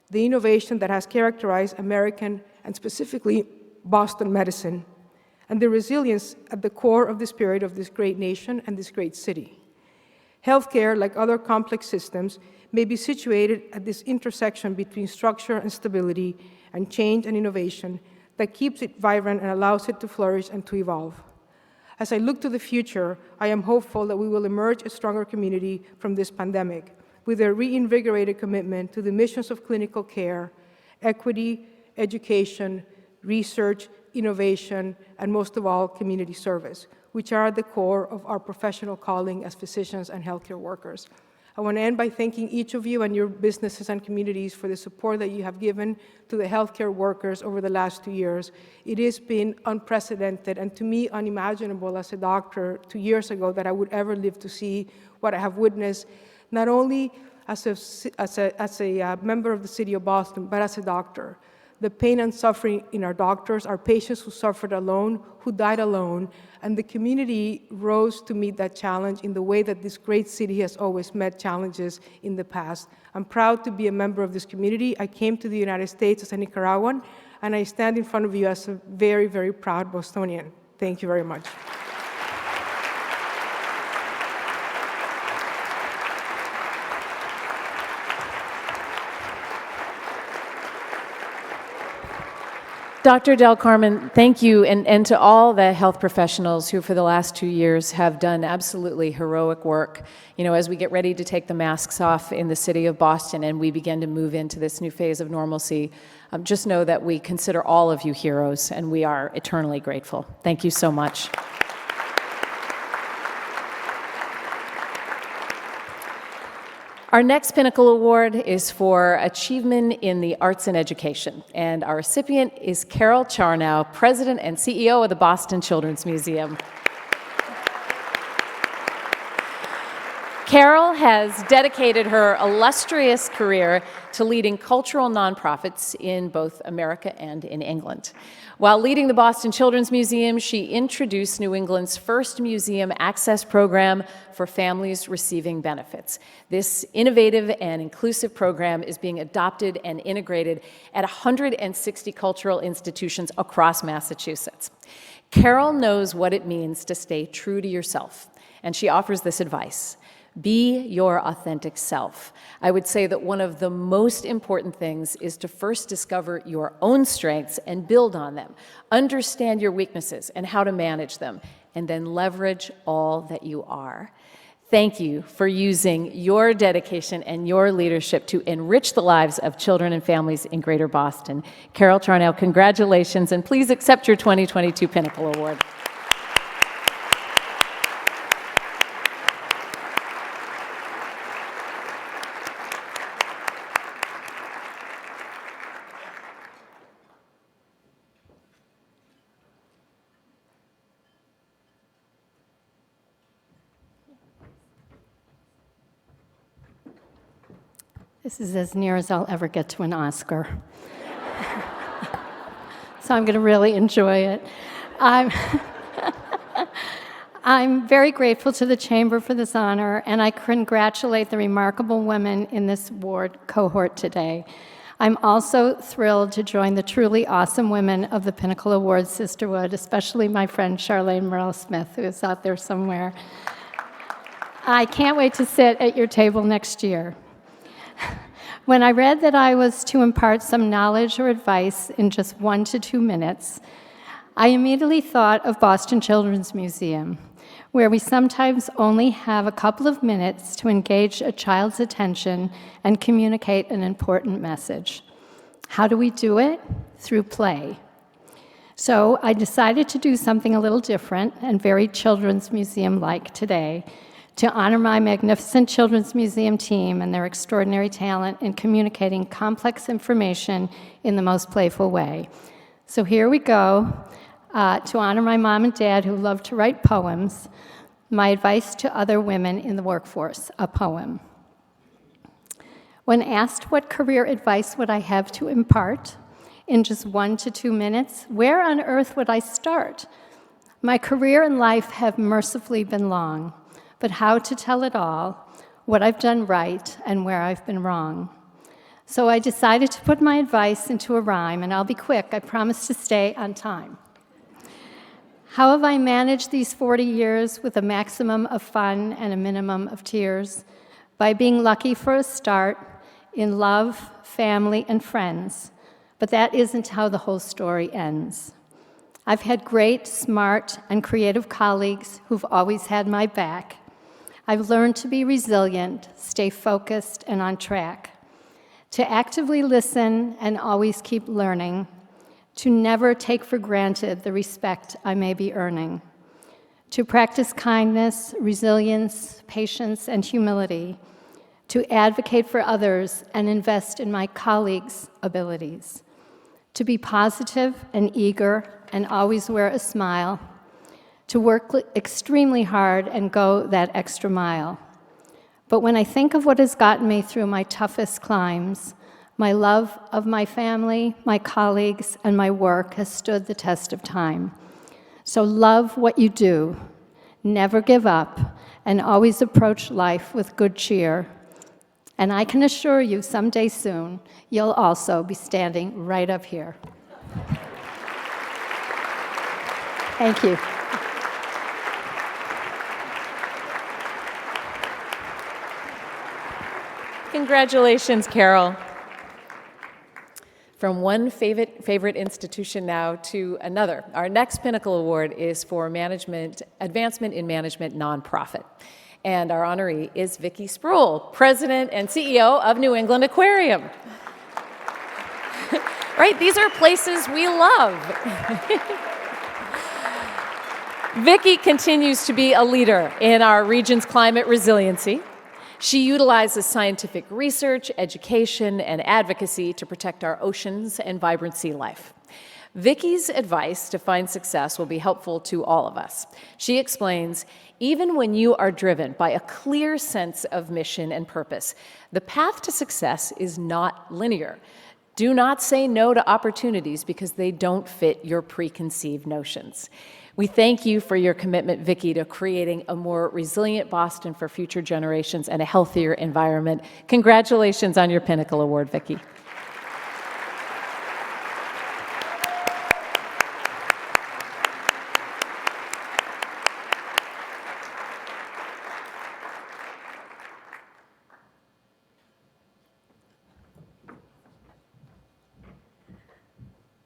K: the innovation that has characterized American and specifically Boston medicine, and the resilience at the core of the spirit of this great nation and this great city. Healthcare, like other complex systems, may be situated at this intersection between structure and stability and change and innovation that keeps it vibrant and allows it to flourish and to evolve. As I look to the future, I am hopeful that we will emerge a stronger community from this pandemic with a reinvigorated commitment to the missions of clinical care, equity, education, research, innovation, and most of all, community service, which are at the core of our professional calling as physicians and healthcare workers. I want to end by thanking each of you and your businesses and communities for the support that you have given to the healthcare workers over the last 2 years. It has been unprecedented and to me unimaginable as a doctor 2 years ago that I would ever live to see what I have witnessed, not only as a member of the city of Boston, but as a doctor. The pain and suffering in our doctors, our patients who suffered alone, who died alone, and the community rose to meet that challenge in the way that this great city has always met challenges in the past. I'm proud to be a member of this community. I came to the United States as a Nicaraguan, and I stand in front of you as a very, very proud Bostonian. Thank you very much.
D: Dr. Del Carmen, thank you, and to all the health professionals who for the last 2 years have done absolutely heroic work. You know, as we get ready to take the masks off in the city of Boston and we begin to move into this new phase of normalcy, just know that we consider all of you heroes and we are eternally grateful. Thank you so much. Our next Pinnacle Award is for Achievement in the Arts and Education, and our recipient is Carol Charnow, President and CEO of the Boston Children's Museum. Carol has dedicated her illustrious career to leading cultural nonprofits in both America and in England. While leading the Boston Children's Museum, she introduced New England's first museum access program for families receiving benefits. This innovative and inclusive program is being adopted and integrated at 160 cultural institutions across Massachusetts. Carol knows what it means to stay true to yourself, and she offers this advice. Be your authentic self. I would say that one of the most important things is to first discover your own strengths and build on them. Understand your weaknesses and how to manage them, and then leverage all that you are. Thank you for using your dedication and your leadership to enrich the lives of children and families in Greater Boston. Carol Charnell, congratulations, and please accept your 2022 Pinnacle Award.
L: This is as near as I'll ever get to an Oscar. So I'm going to really enjoy it. I'm very grateful to the Chamber for this honor, and I congratulate the remarkable women in this award cohort today. I'm also thrilled to join the truly awesome women of the Pinnacle Awards Sisterhood, especially my friend Charlene Merrill-Smith, who is out there somewhere. I can't wait to sit at your table next year. When I read that I was to impart some knowledge or advice in just 1 to 2 minutes, I immediately thought of Boston Children's Museum, where we sometimes only have a couple of minutes to engage a child's attention and communicate an important message. How do we do it? Through play. So I decided to do something a little different and very Children's Museum-like today, to honor my magnificent Children's Museum team and their extraordinary talent in communicating complex information in the most playful way. So here we go. To honor my mom and dad who love to write poems, my advice to other women in the workforce, a poem. When asked what career advice would I have to impart in just 1 to 2 minutes, where on earth would I start? My career and life have mercifully been long, but how to tell it all, what I've done right and where I've been wrong. So I decided to put my advice into a rhyme, and I'll be quick, I promise to stay on time. How have I managed these 40 years with a maximum of fun and a minimum of tears? By being lucky for a start in love, family, and friends. But that isn't how the whole story ends. I've had great, smart, and creative colleagues who've always had my back. I've learned to be resilient, stay focused, and on track, to actively listen and always keep learning, to never take for granted the respect I may be earning, to practice kindness, resilience, patience, and humility, to advocate for others and invest in my colleagues' abilities, to be positive and eager and always wear a smile, to work extremely hard and go that extra mile. But when I think of what has gotten me through my toughest climbs, my love of my family, my colleagues, and my work has stood the test of time. So love what you do, never give up, and always approach life with good cheer. And I can assure you someday soon, you'll also be standing right up here. Thank you.
D: Congratulations, Carol. From one favorite institution now to another. Our next Pinnacle Award is for Advancement in Management Nonprofit. And our honoree is Vicki Spruill, President and CEO of New England Aquarium. Right, these are places we love. Vicki continues to be a leader in our region's climate resiliency. She utilizes scientific research, education, and advocacy to protect our oceans and vibrant sea life. Vicki's advice to find success will be helpful to all of us. She explains, even when you are driven by a clear sense of mission and purpose, the path to success is not linear. Do not say no to opportunities because they don't fit your preconceived notions. We thank you for your commitment, Vicki, to creating a more resilient Boston for future generations and a healthier environment. Congratulations on your Pinnacle Award, Vicki.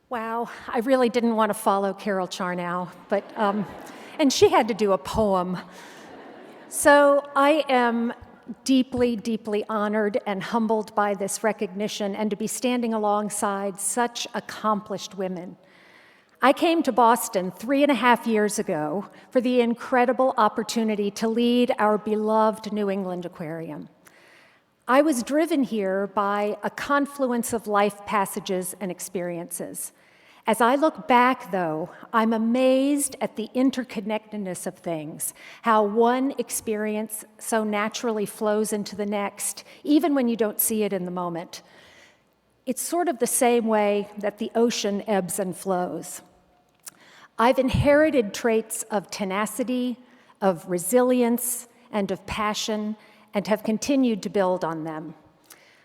M: Wow, I really didn't want to follow Carol Charnow, but and she had to do a poem. So I am deeply, deeply honored and humbled by this recognition and to be standing alongside such accomplished women. I came to Boston 3.5 years ago for the incredible opportunity to lead our beloved New England Aquarium. I was driven here by a confluence of life passages and experiences. As I look back, though, I'm amazed at the interconnectedness of things, how one experience so naturally flows into the next, even when you don't see it in the moment. It's sort of the same way that the ocean ebbs and flows. I've inherited traits of tenacity, of resilience, and of passion, and have continued to build on them.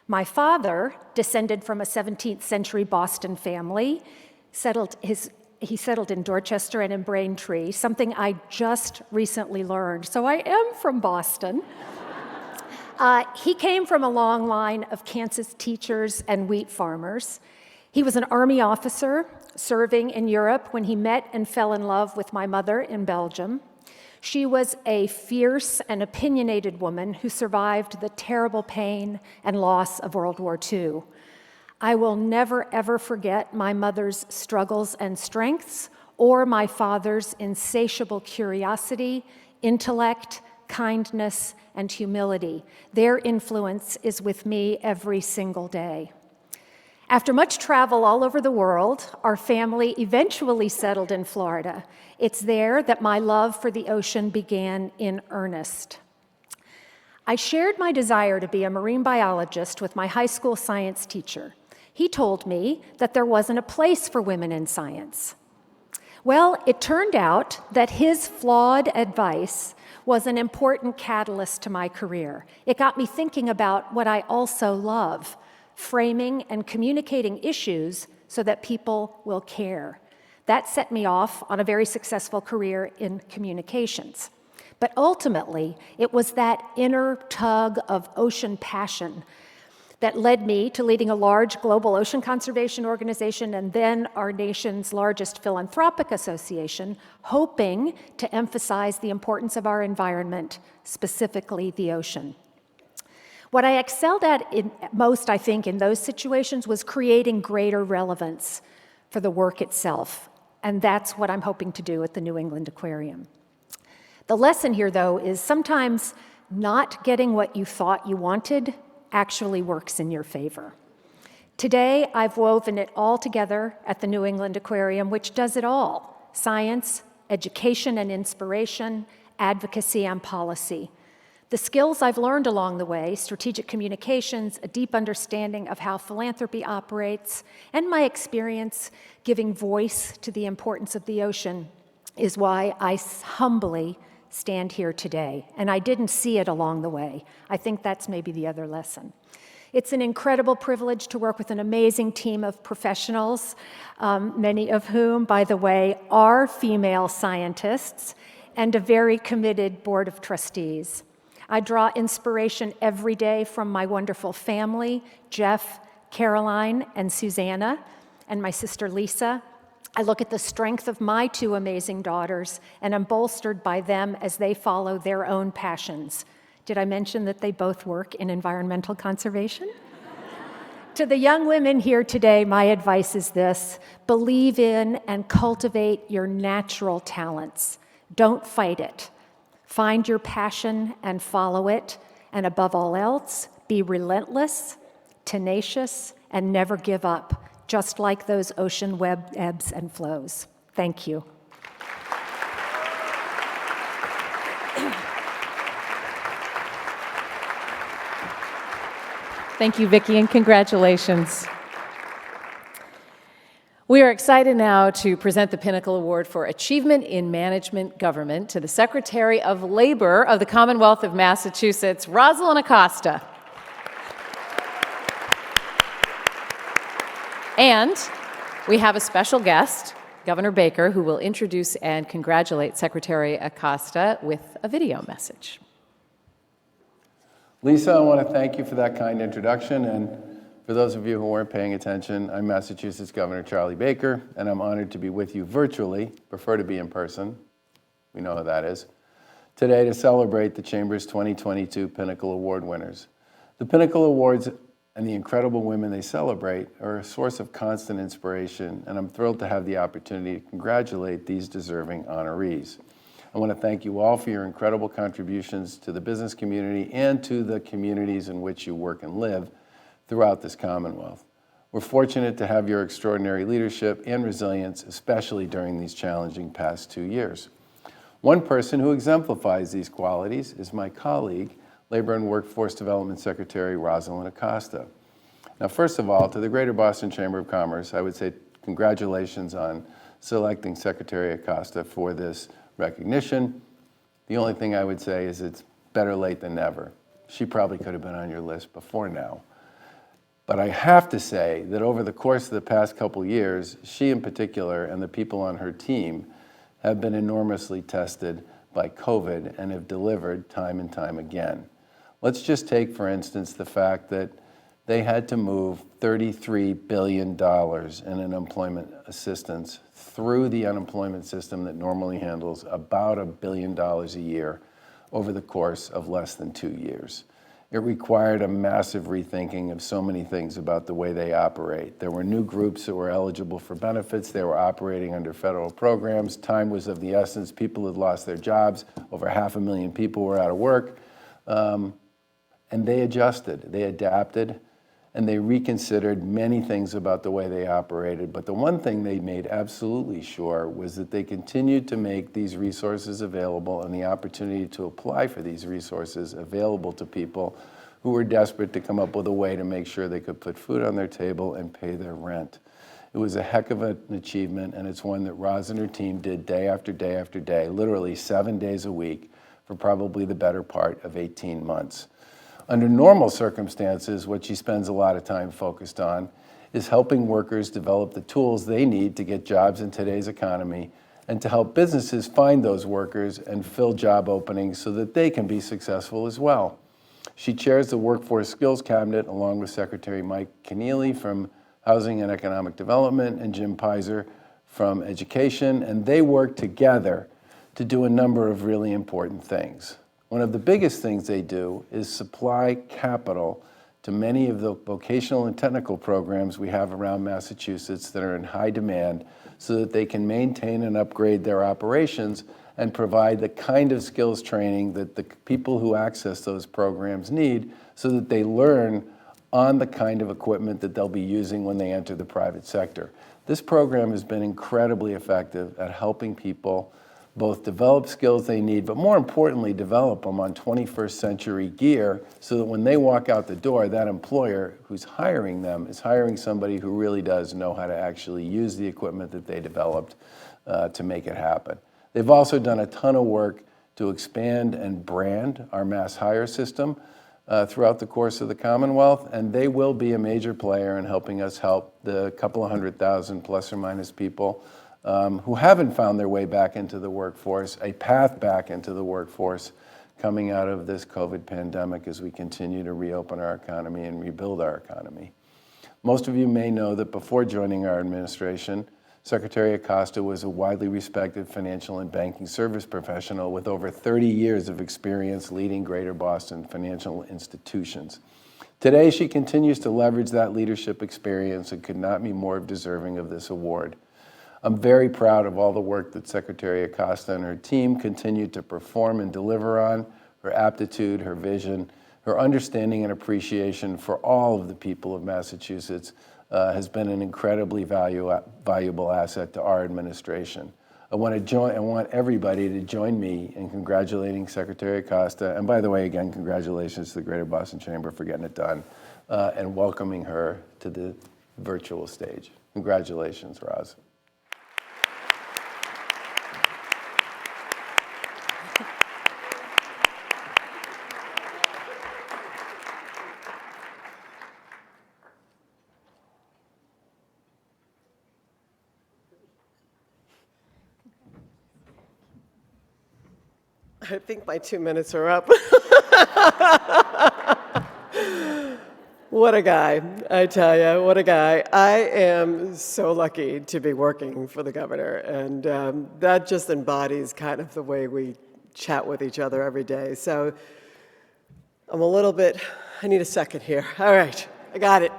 M: My father, descended from a 17th century Boston family, he settled in Dorchester and in Braintree, something I just recently learned. So I am from Boston. He came from a long line of Kansas teachers and wheat farmers. He was an Army officer serving in Europe when he met and fell in love with my mother in Belgium. She was a fierce and opinionated woman who survived the terrible pain and loss of World War II. I will never, ever forget my mother's struggles and strengths or my father's insatiable curiosity, intellect, kindness, and humility. Their influence is with me every single day. After much travel all over the world, our family eventually settled in Florida. It's there that my love for the ocean began in earnest. I shared my desire to be a marine biologist with my high school science teacher. He told me that there wasn't a place for women in science. Well, it turned out that his flawed advice was an important catalyst to my career. It got me thinking about what I also love, framing and communicating issues so that people will care. That set me off on a very successful career in communications. But ultimately, it was that inner tug of ocean passion that led me to leading a large global ocean conservation organization and then our nation's largest philanthropic association, hoping to emphasize the importance of our environment, specifically the ocean. What I excelled at most, I think, in those situations was creating greater relevance for the work itself, and that's what I'm hoping to do at the New England Aquarium. The lesson here, though, is sometimes not getting what you thought you wanted actually works in your favor. Today, I've woven it all together at the New England Aquarium, which does it all: science, education and inspiration, advocacy and policy. The skills I've learned along the way, strategic communications, a deep understanding of how philanthropy operates, and my experience giving voice to the importance of the ocean is why I humbly stand here today. And I didn't see it along the way. I think that's maybe the other lesson. It's an incredible privilege to work with an amazing team of professionals, many of whom, by the way, are female scientists, and a very committed board of trustees. I draw inspiration every day from my wonderful family, Jeff, Caroline, and Susanna, and my sister Lisa. I look at the strength of my two amazing daughters, and I'm bolstered by them as they follow their own passions. Did I mention that they both work in environmental conservation? To the young women here today, my advice is this: believe in and cultivate your natural talents. Don't fight it. Find your passion and follow it, and above all else, be relentless, tenacious, and never give up, just like those ocean web ebbs and flows. Thank you.
D: Thank you, Vicki, and congratulations. We are excited now to present the Pinnacle Award for Achievement in Management Government to the Secretary of Labor of the Commonwealth of Massachusetts, Rosalind Acosta. And we have a special guest, Governor Baker, who will introduce and congratulate Secretary Acosta with a video message.
N: Lisa, I want to thank you for that kind introduction, and for those of you who weren't paying attention, I'm Massachusetts Governor Charlie Baker, and I'm honored to be with you virtually, prefer to be in person, we know how that is, today to celebrate the Chamber's 2022 Pinnacle Award winners. The Pinnacle Awards and the incredible women they celebrate are a source of constant inspiration, and I'm thrilled to have the opportunity to congratulate these deserving honorees. I want to thank you all for your incredible contributions to the business community and to the communities in which you work and live throughout this Commonwealth. We're fortunate to have your extraordinary leadership and resilience, especially during these challenging past 2 years. One person who exemplifies these qualities is my colleague, Labor and Workforce Development Secretary Rosalind Acosta. Now, first of all, to the Greater Boston Chamber of Commerce, I would say congratulations on selecting Secretary Acosta for this recognition. The only thing I would say is it's better late than never. She probably could have been on your list before now. But I have to say that over the course of the past couple years, she in particular and the people on her team have been enormously tested by COVID and have delivered time and time again. Let's just take, for instance, the fact that they had to move $33 billion in unemployment assistance through the unemployment system that normally handles about $1 billion a year over the course of less than 2 years. It required a massive rethinking of so many things about the way they operate. There were new groups that were eligible for benefits. They were operating under federal programs. Time was of the essence. People had lost their jobs. Over 500,000 people were out of work. And they adjusted, they adapted, and they reconsidered many things about the way they operated. But the one thing they made absolutely sure was that they continued to make these resources available and the opportunity to apply for these resources available to people who were desperate to come up with a way to make sure they could put food on their table and pay their rent. It was a heck of an achievement, and it's one that Roz and her team did day after day after day, literally 7 days a week for probably the better part of 18 months. Under normal circumstances, what she spends a lot of time focused on is helping workers develop the tools they need to get jobs in today's economy and to help businesses find those workers and fill job openings so that they can be successful as well. She chairs the Workforce Skills Cabinet along with Secretary Mike Keneally from Housing and Economic Development and Jim Pizer from Education, and they work together to do a number of really important things. One of the biggest things they do is supply capital to many of the vocational and technical programs we have around Massachusetts that are in high demand so that they can maintain and upgrade their operations and provide the kind of skills training that the people who access those programs need so that they learn on the kind of equipment that they'll be using when they enter the private sector. This program has been incredibly effective at helping people both develop skills they need, but more importantly, develop them on 21st century gear so that when they walk out the door, that employer who's hiring them is hiring somebody who really does know how to actually use the equipment that they developed to make it happen. They've also done a ton of work to expand and brand our mass hire system throughout the course of the Commonwealth, and they will be a major player in helping us help the couple of 100,000 plus or minus people who haven't found their way back into the workforce, a path back into the workforce coming out of this COVID pandemic as we continue to reopen our economy and rebuild our economy. Most of you may know that before joining our administration, Secretary Acosta was a widely respected financial and banking service professional with over 30 years of experience leading Greater Boston financial institutions. Today, she continues to leverage that leadership experience and could not be more deserving of this award. I'm very proud of all the work that Secretary Acosta and her team continue to perform and deliver on, her aptitude, her vision, her understanding and appreciation for all of the people of Massachusetts has been an incredibly valuable asset to our administration. I want everybody to join me in congratulating Secretary Acosta, and by the way, again, congratulations to the Greater Boston Chamber for getting it done, and welcoming her to the virtual stage. Congratulations, Roz.
O: I think my 2 minutes are up. What a guy, I tell you, what a guy. I am so lucky to be working for the governor, and that just embodies kind of the way we chat with each other every day. So I'm a little bit, I need a second here. All right, I got it.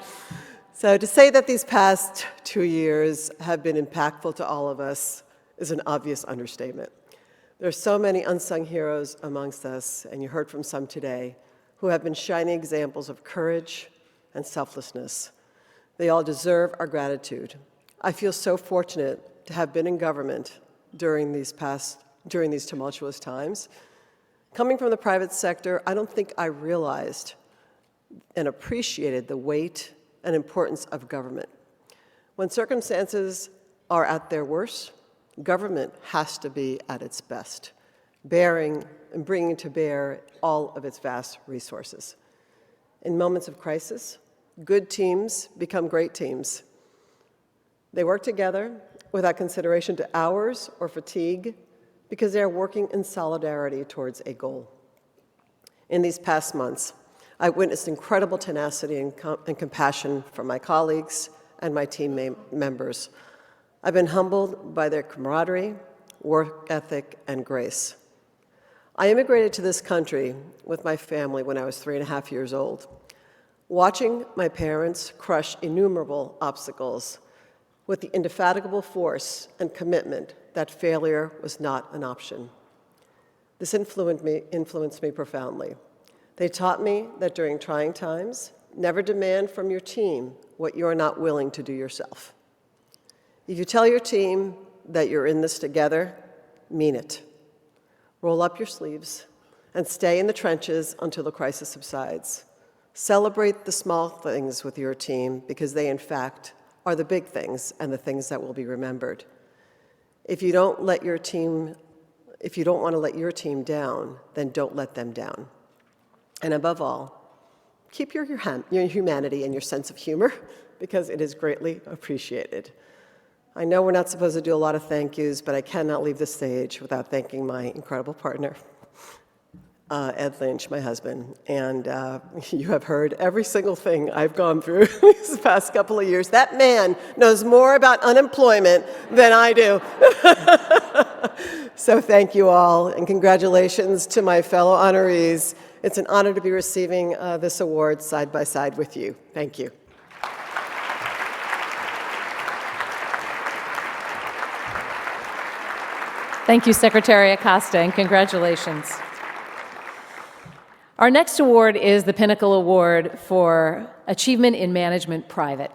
O: So to say that these past 2 years have been impactful to all of us is an obvious understatement. There are so many unsung heroes amongst us, and you heard from some today, who have been shining examples of courage and selflessness. They all deserve our gratitude. I feel so fortunate to have been in government during these tumultuous times. Coming from the private sector, I don't think I realized and appreciated the weight and importance of government. When circumstances are at their worst, government has to be at its best, bearing and bringing to bear all of its vast resources. In moments of crisis, good teams become great teams. They work together without consideration to hours or fatigue because they are working in solidarity towards a goal. In these past months, I witnessed incredible tenacity and compassion from my colleagues and my team members. I've been humbled by their camaraderie, work ethic, and grace. I immigrated to this country with my family when I was 3.5 years old. Watching my parents crush innumerable obstacles with the indefatigable force and commitment that failure was not an option. This influenced me profoundly. They taught me that during trying times, never demand from your team what you are not willing to do yourself. If you tell your team that you're in this together, mean it. Roll up your sleeves and stay in the trenches until the crisis subsides. Celebrate the small things with your team because they, in fact, are the big things and the things that will be remembered. If you don't want to let your team down, then don't let them down. And above all, keep your humanity and your sense of humor because it is greatly appreciated. I know we're not supposed to do a lot of thank yous, but I cannot leave the stage without thanking my incredible partner, Ed Lynch, my husband. And you have heard every single thing I've gone through these past couple of years. That man knows more about unemployment than I do. So thank you all, and congratulations to my fellow honorees. It's an honor to be receiving this award side by side with you. Thank you.
D: Thank you, Secretary Acosta, and congratulations. Our next award is the Pinnacle Award for Achievement in Management Private.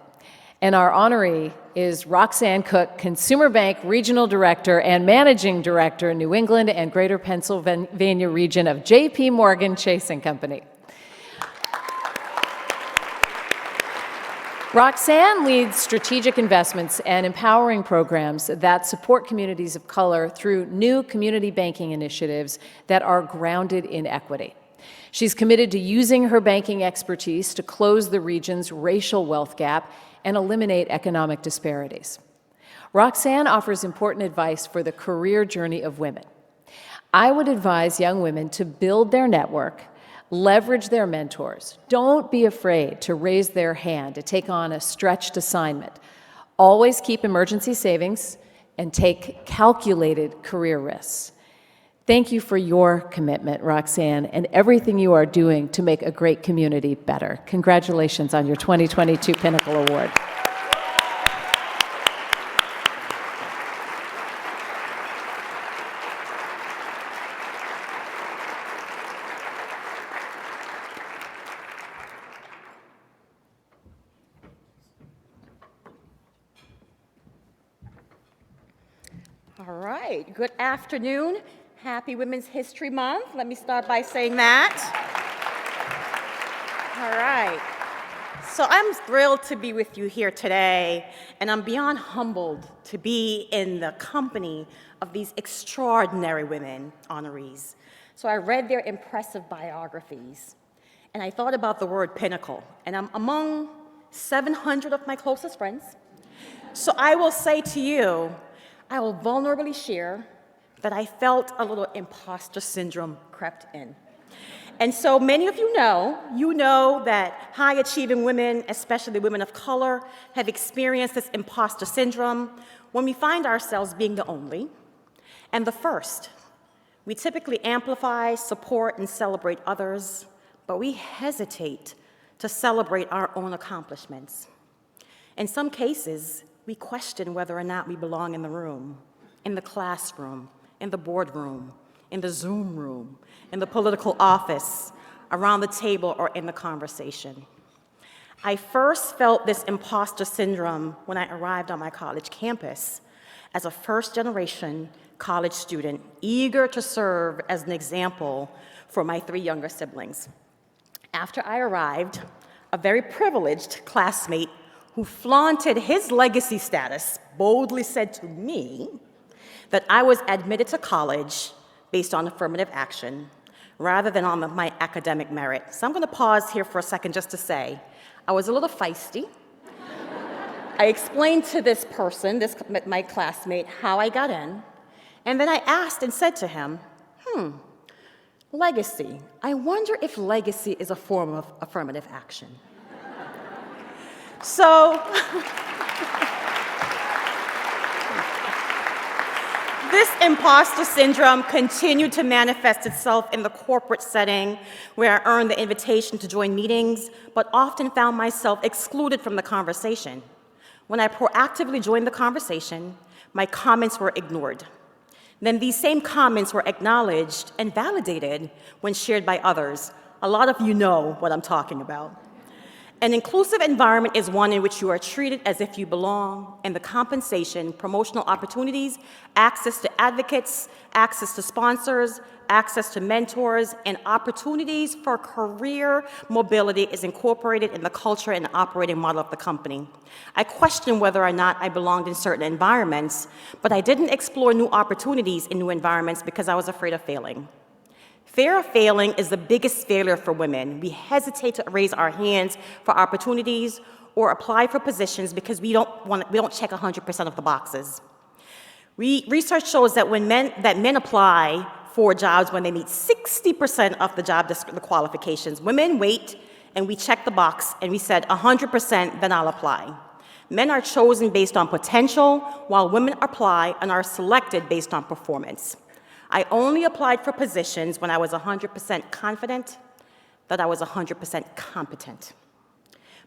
D: And our honoree is Roxanne Cook, Consumer Bank Regional Director and Managing Director, New England and Greater Pennsylvania region of J.P. Morgan Chase & Company. Roxanne leads strategic investments and empowering programs that support communities of color through new community banking initiatives that are grounded in equity. She's committed to using her banking expertise to close the region's racial wealth gap and eliminate economic disparities. Roxanne offers important advice for the career journey of women. I would advise young women to build their network, leverage their mentors. Don't be afraid to raise their hand to take on a stretched assignment. Always keep emergency savings and take calculated career risks. Thank you for your commitment, Roxanne, and everything you are doing to make a great community better. Congratulations on your 2022 Pinnacle Award.
P: All right, good afternoon. Happy Women's History Month. Let me start by saying that. All right. So I'm thrilled to be with you here today, and I'm beyond humbled to be in the company of these extraordinary women honorees. So I read their impressive biographies, and I thought about the word pinnacle, and I'm among 700 of my closest friends. So I will say to you, I will vulnerably share that I felt a little imposter syndrome crept in. And so many of you know that high-achieving women, especially women of color, have experienced this imposter syndrome when we find ourselves being the only and the first We typically amplify, support, and celebrate others, but we hesitate to celebrate our own accomplishments. In some cases, we question whether or not we belong in the room, in the classroom, in the boardroom, in the Zoom room, in the political office, around the table, or in the conversation. I first felt this imposter syndrome when I arrived on my college campus as a first-generation college student, eager to serve as an example for my 3 younger siblings. After I arrived, a very privileged classmate who flaunted his legacy status boldly said to me that I was admitted to college based on affirmative action rather than on my academic merit. So I'm going to pause here for a second just to say I was a little feisty. I explained to this person, my classmate, how I got in, and then I asked and said to him, legacy. I wonder if legacy is a form of affirmative action. So, this imposter syndrome continued to manifest itself in the corporate setting where I earned the invitation to join meetings, but often found myself excluded from the conversation. When I proactively joined the conversation, my comments were ignored. Then these same comments were acknowledged and validated when shared by others. A lot of you know what I'm talking about. An inclusive environment is one in which you are treated as if you belong, and the compensation, promotional opportunities, access to advocates, access to sponsors, access to mentors, and opportunities for career mobility is incorporated in the culture and operating model of the company. I questioned whether or not I belonged in certain environments, but I didn't explore new opportunities in new environments because I was afraid of failing. Fear of failing is the biggest failure for women. We hesitate to raise our hands for opportunities or apply for positions because we don't check 100% of the boxes. Research shows that men apply for jobs when they meet 60% of the qualifications. Women wait, and we check the box, and we said 100%, then I'll apply. Men are chosen based on potential, while women apply and are selected based on performance. I only applied for positions when I was 100% confident that I was 100% competent.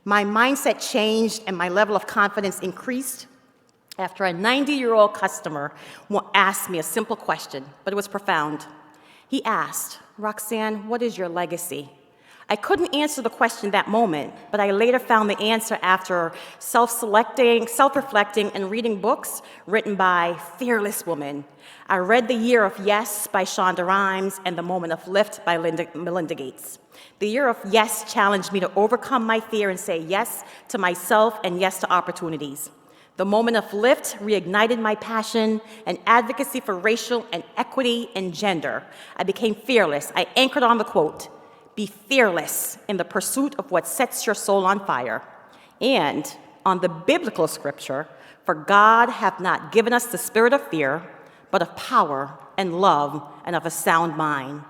P: My mindset changed and my level of confidence increased after a 90-year-old customer asked me a simple question, but it was profound. He asked, "Roxanne, what is your legacy?" I couldn't answer the question that moment, but I later found the answer after self-reflecting, and reading books written by fearless women. I read The Year of Yes by Shonda Rhimes and The Moment of Lift by Melinda Gates. The Year of Yes challenged me to overcome my fear and say yes to myself and yes to opportunities. The Moment of Lift reignited my passion and advocacy for racial and equity and gender. I became fearless. I anchored on the quote, "Be fearless in the pursuit of what sets your soul on fire," and on the biblical scripture, "For God hath not given us the spirit of fear, but of power and love and of a sound mind."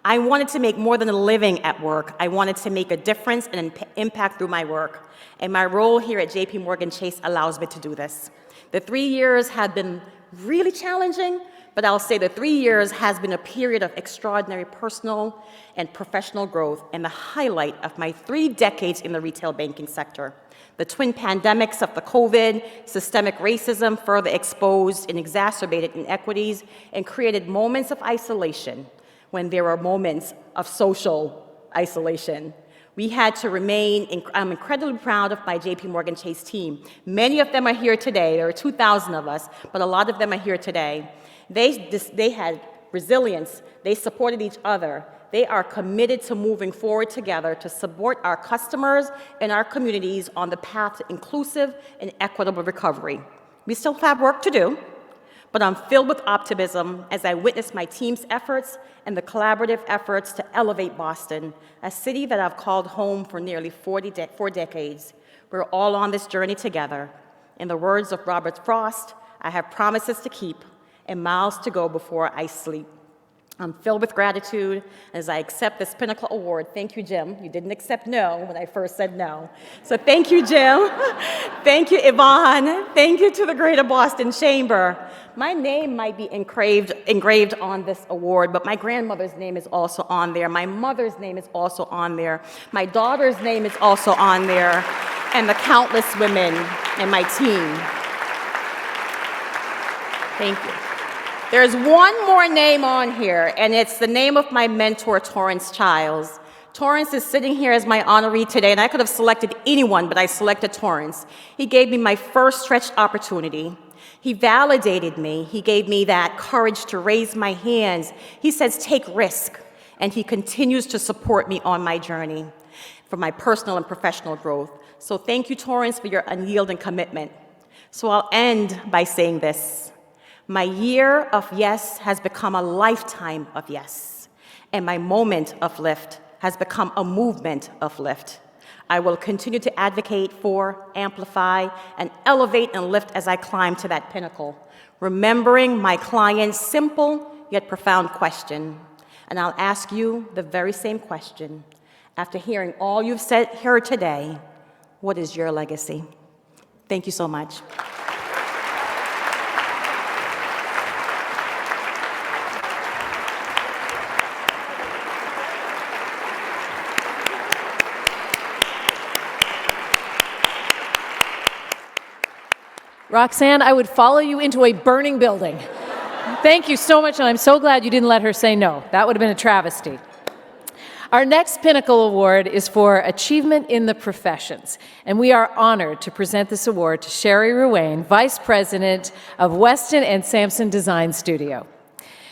P: I wanted to make more than a living at work. I wanted to make a difference and impact through my work. And my role here at JP Morgan Chase allows me to do this. The 3 years have been really challenging, but I'll say the 3 years has been a period of extraordinary personal and professional growth and the highlight of my 3 decades in the retail banking sector. The twin pandemics of the COVID, systemic racism further exposed and exacerbated inequities and created moments of isolation when there were moments of social isolation. We had to remain, I'm incredibly proud of my JP Morgan Chase team. Many of them are here today. There are 2,000 of us, but a lot of them are here today. They had resilience. They supported each other. They are committed to moving forward together to support our customers and our communities on the path to inclusive and equitable recovery. We still have work to do, but I'm filled with optimism as I witness my team's efforts and the collaborative efforts to elevate Boston, a city that I've called home for nearly 4 decades. We're all on this journey together. In the words of Robert Frost, I have promises to keep and miles to go before I sleep. I'm filled with gratitude as I accept this Pinnacle Award. Thank you, Jim. You didn't accept no when I first said no. So thank you, Jim. Thank you, Yvonne. Thank you to the Greater Boston Chamber. My name might be engraved on this award, but my grandmother's name is also on there. My mother's name is also on there. My daughter's name is also on there, and the countless women in my team. Thank you. There's one more name on here, and it's the name of my mentor, Torrance Childs. Torrance is sitting here as my honoree today, and I could have selected anyone, but I selected Torrance. He gave me my first stretched opportunity. He validated me. He gave me that courage to raise my hands. He says, take risk, and he continues to support me on my journey for my personal and professional growth. So thank you, Torrance, for your unyielding commitment. So I'll end by saying this. My year of yes has become a lifetime of yes, and my moment of lift has become a movement of lift. I will continue to advocate for, amplify, and elevate and lift as I climb to that pinnacle, remembering my client's simple yet profound question. And I'll ask you the very same question. After hearing all you've said here today, what is your legacy? Thank you so much.
D: Roxanne, I would follow you into a burning building. Thank you so much, and I'm so glad you didn't let her say no. That would have been a travesty. Our next Pinnacle Award is for Achievement in the Professions, and we are honored to present this award to Sherry Ruane, Vice President of Weston and Sampson Design Studio.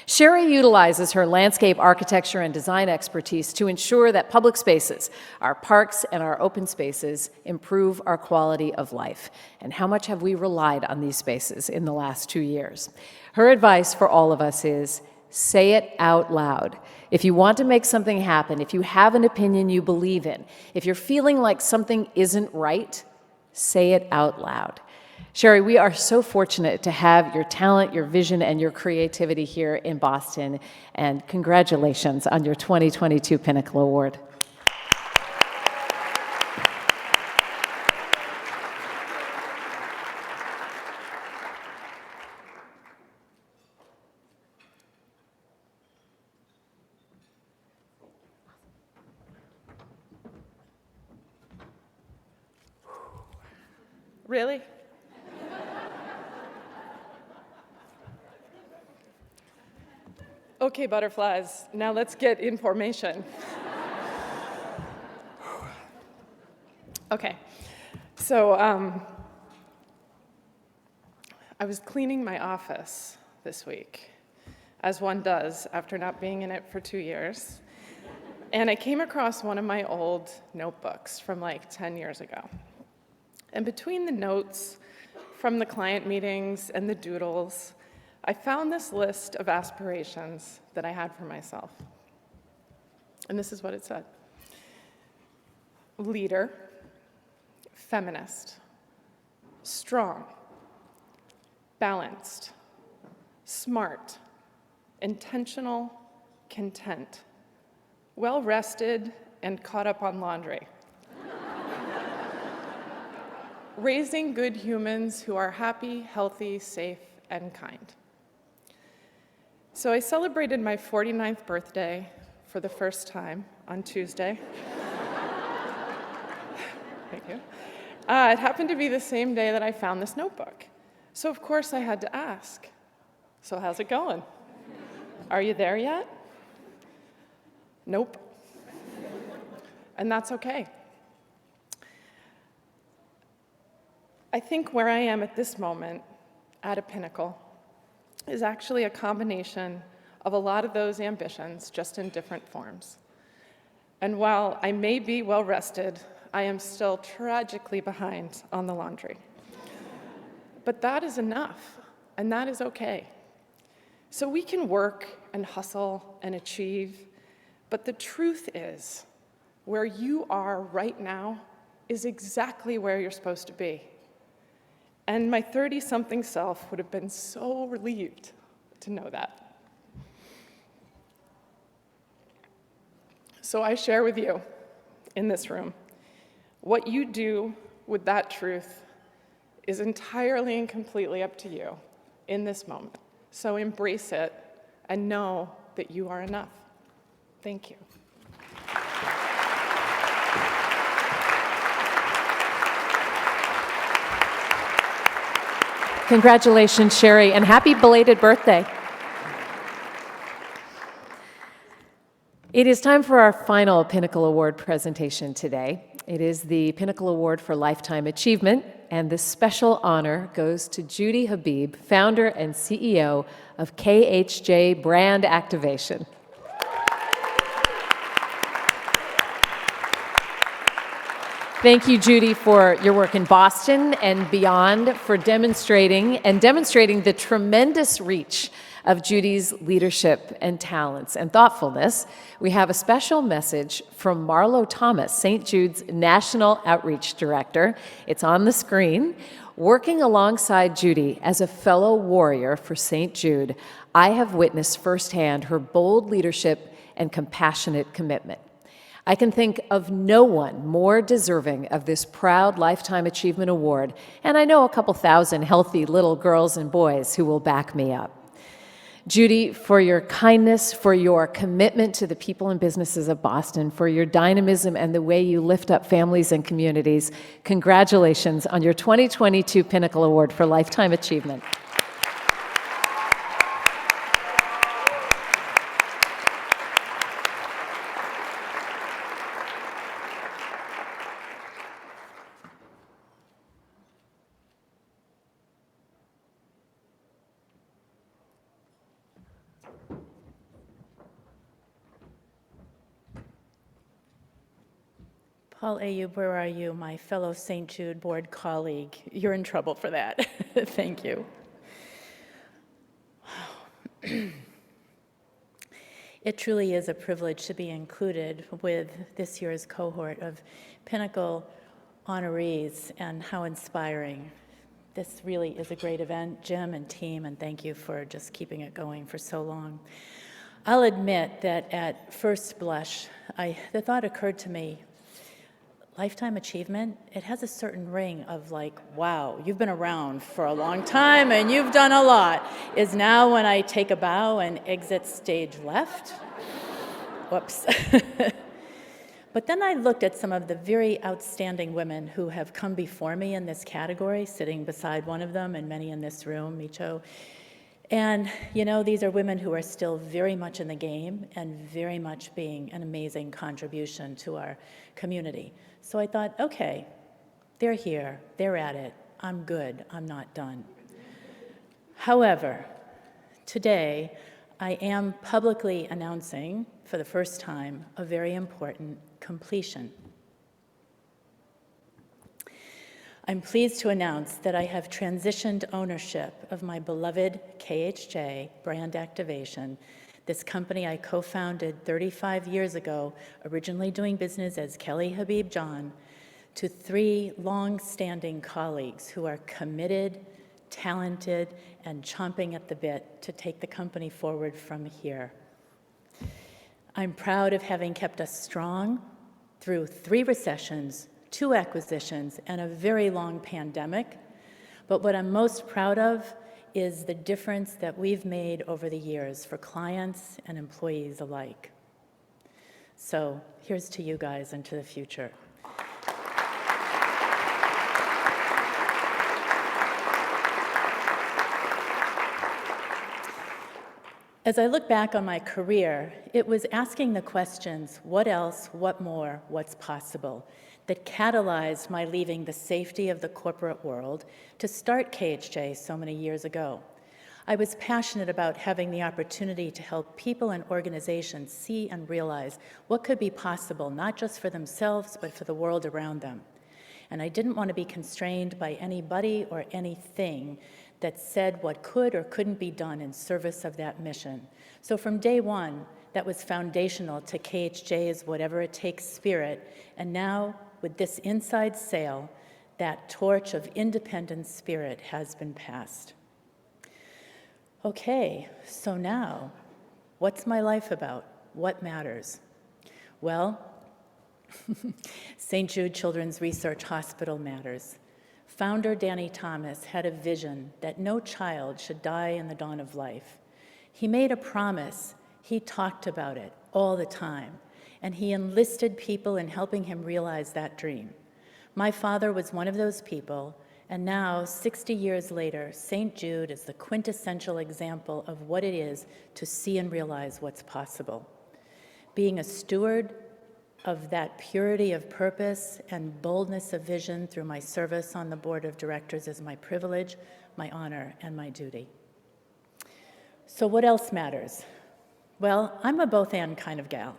D: Sherry utilizes her landscape architecture and design expertise to ensure that public spaces, our parks and our open spaces, improve our quality of life. And how much have we relied on these spaces in the last 2 years? Her advice for all of us is, say it out loud. If you want to make something happen, if you have an opinion you believe in, if you're feeling like something isn't right, say it out loud. Sherry, we are so fortunate to have your talent, your vision, and your creativity here in Boston, and congratulations on your 2022 Pinnacle Award.
Q: Really? Okay, butterflies, now let's get in formation. Okay, so I was cleaning my office this week, as one does after not being in it for 2 years, and I came across one of my old notebooks from like 10 years ago. And between the notes from the client meetings and the doodles, I found this list of aspirations that I had for myself. And this is what it said. Leader, feminist, strong, balanced, smart, intentional, content, well-rested, and caught up on laundry. Raising good humans who are happy, healthy, safe, and kind. So I celebrated my 49th birthday for the first time on Tuesday. Thank you. It happened to be the same day that I found this notebook. So of course I had to ask, so how's it going? Are you there yet? Nope. And that's okay. I think where I am at this moment, at a pinnacle, is actually a combination of a lot of those ambitions, just in different forms. And while I may be well-rested, I am still tragically behind on the laundry. But that is enough, and that is okay. So we can work and hustle and achieve, but the truth is, where you are right now is exactly where you're supposed to be. And my 30-something self would have been so relieved to know that. So I share with you in this room, what you do with that truth is entirely and completely up to you in this moment. So embrace it and know that you are enough. Thank you.
D: Congratulations, Sherry, and happy belated birthday. It is time for our final Pinnacle Award presentation today. It is the Pinnacle Award for Lifetime Achievement, and this special honor goes to Judy Habib, founder and CEO of KHJ Brand Activation. Thank you, Judy, for your work in Boston and beyond, for demonstrating the tremendous reach of Judy's leadership and talents and thoughtfulness. We have a special message from Marlo Thomas, St. Jude's National Outreach Director. It's on the screen. Working alongside Judy as a fellow warrior for St. Jude, I have witnessed firsthand her bold leadership and compassionate commitment. I can think of no one more deserving of this proud Lifetime Achievement Award, and I know a couple thousand healthy little girls and boys who will back me up. Judy, for your kindness, for your commitment to the people and businesses of Boston, for your dynamism and the way you lift up families and communities, congratulations on your 2022 Pinnacle Award for Lifetime Achievement.
R: Paul Ayub, where are you, my fellow St. Jude board colleague? You're in trouble for that. Thank you. It truly is a privilege to be included with this year's cohort of Pinnacle honorees, and how inspiring. This really is a great event, Jim and team, and thank you for just keeping it going for so long. I'll admit that at first blush, the thought occurred to me, Lifetime Achievement, it has a certain ring of like, wow, you've been around for a long time and you've done a lot. Is now when I take a bow and exit stage left? Whoops. But then I looked at some of the very outstanding women who have come before me in this category, sitting beside one of them and many in this room, Micho. And, you know, these are women who are still very much in the game and very much being an amazing contribution to our community. So I thought, okay, they're here, they're at it, I'm good, I'm not done. However, today, I am publicly announcing, for the first time, a very important completion. I'm pleased to announce that I have transitioned ownership of my beloved KHJ Brand Activation, this company I co-founded 35 years ago, originally doing business as Kelly Habib John, to 3 long-standing colleagues who are committed, talented, and chomping at the bit to take the company forward from here. I'm proud of having kept us strong through 3 recessions, 2 acquisitions, and a very long pandemic. But what I'm most proud of is the difference that we've made over the years for clients and employees alike. So here's to you guys and to the future. As I look back on my career, it was asking the questions, what else, what more, what's possible, that catalyzed my leaving the safety of the corporate world to start KHJ so many years ago. I was passionate about having the opportunity to help people and organizations see and realize what could be possible, not just for themselves, but for the world around them. And I didn't want to be constrained by anybody or anything that said what could or couldn't be done in service of that mission. So from day one, that was foundational to KHJ's whatever it takes spirit, and now with this inside sail, that torch of independent spirit has been passed. Okay, so now, what's my life about? What matters? Well, St. Jude Children's Research Hospital matters. Founder Danny Thomas had a vision that no child should die in the dawn of life. He made a promise. He talked about it all the time, and he enlisted people in helping him realize that dream. My father was one of those people, and now, 60 years later, St. Jude is the quintessential example of what it is to see and realize what's possible. Being a steward of that purity of purpose and boldness of vision through my service on the board of directors is my privilege, my honor, and my duty. So what else matters? Well, I'm a both-and kind of gal,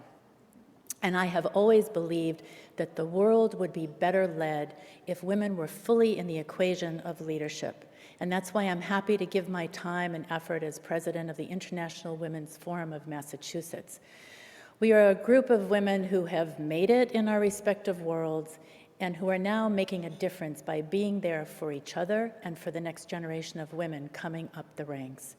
R: and I have always believed that the world would be better led if women were fully in the equation of leadership. And that's why I'm happy to give my time and effort as president of the International Women's Forum of Massachusetts. We are a group of women who have made it in our respective worlds and who are now making a difference by being there for each other and for the next generation of women coming up the ranks,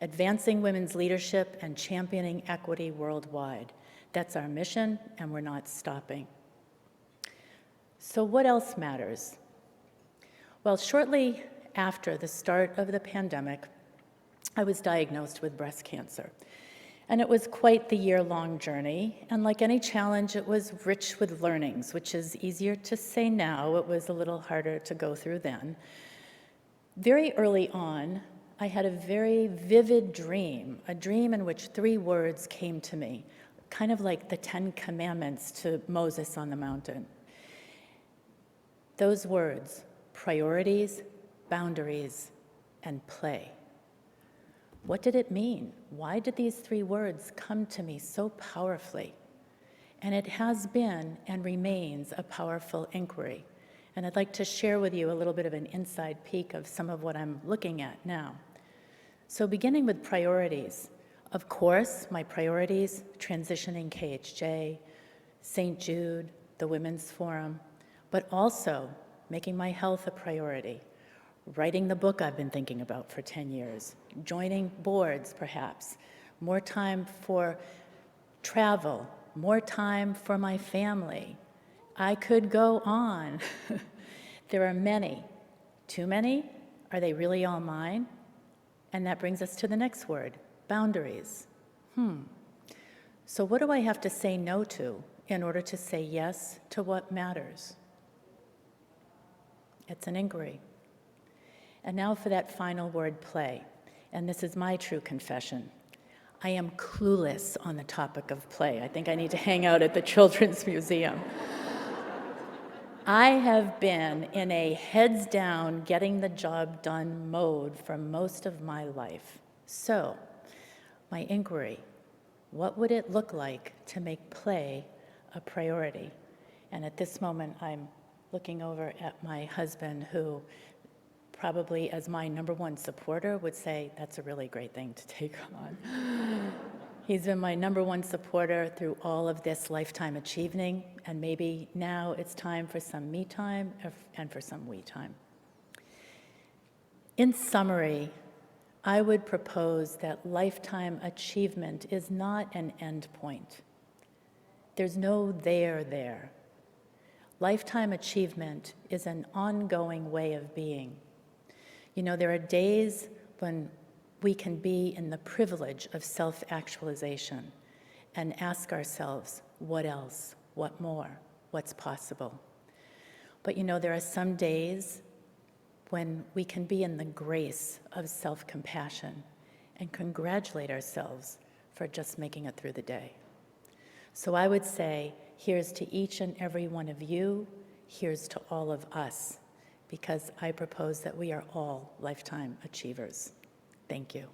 R: advancing women's leadership and championing equity worldwide. That's our mission, and we're not stopping. So what else matters? Well, shortly after the start of the pandemic, I was diagnosed with breast cancer. And it was quite the year-long journey, and like any challenge, it was rich with learnings, which is easier to say now. It was a little harder to go through then. Very early on, I had a very vivid dream, a dream in which 3 words came to me, kind of like the 10 Commandments to Moses on the mountain. Those words, priorities, boundaries, and play. What did it mean? Why did these 3 words come to me so powerfully? And it has been and remains a powerful inquiry. And I'd like to share with you a little bit of an inside peek of some of what I'm looking at now. So beginning with priorities, of course, my priorities, transitioning KHJ, St. Jude, the Women's Forum, but also making my health a priority, writing the book I've been thinking about for 10 years, joining boards perhaps, more time for travel, more time for my family. I could go on. There are many. Too many? Are they really all mine? And that brings us to the next word, boundaries. So what do I have to say no to in order to say yes to what matters? It's an inquiry. And now for that final word, play. And this is my true confession. I am clueless on the topic of play. I think I need to hang out at the Children's Museum. I have been in a heads down, getting the job done mode for most of my life. So, my inquiry, what would it look like to make play a priority? And at this moment, I'm looking over at my husband, who probably as my #1 supporter would say, that's a really great thing to take on. He's been my #1 supporter through all of this lifetime achieving, and maybe now it's time for some me time and for some we time. In summary, I would propose that lifetime achievement is not an end point. There's no there. Lifetime achievement is an ongoing way of being. You know, there are days when we can be in the privilege of self-actualization and ask ourselves, what else? What more? What's possible? But you know, there are some days when we can be in the grace of self-compassion and congratulate ourselves for just making it through the day. So I would say, here's to each and every one of you, here's to all of us, because I propose that we are all lifetime achievers. Thank you.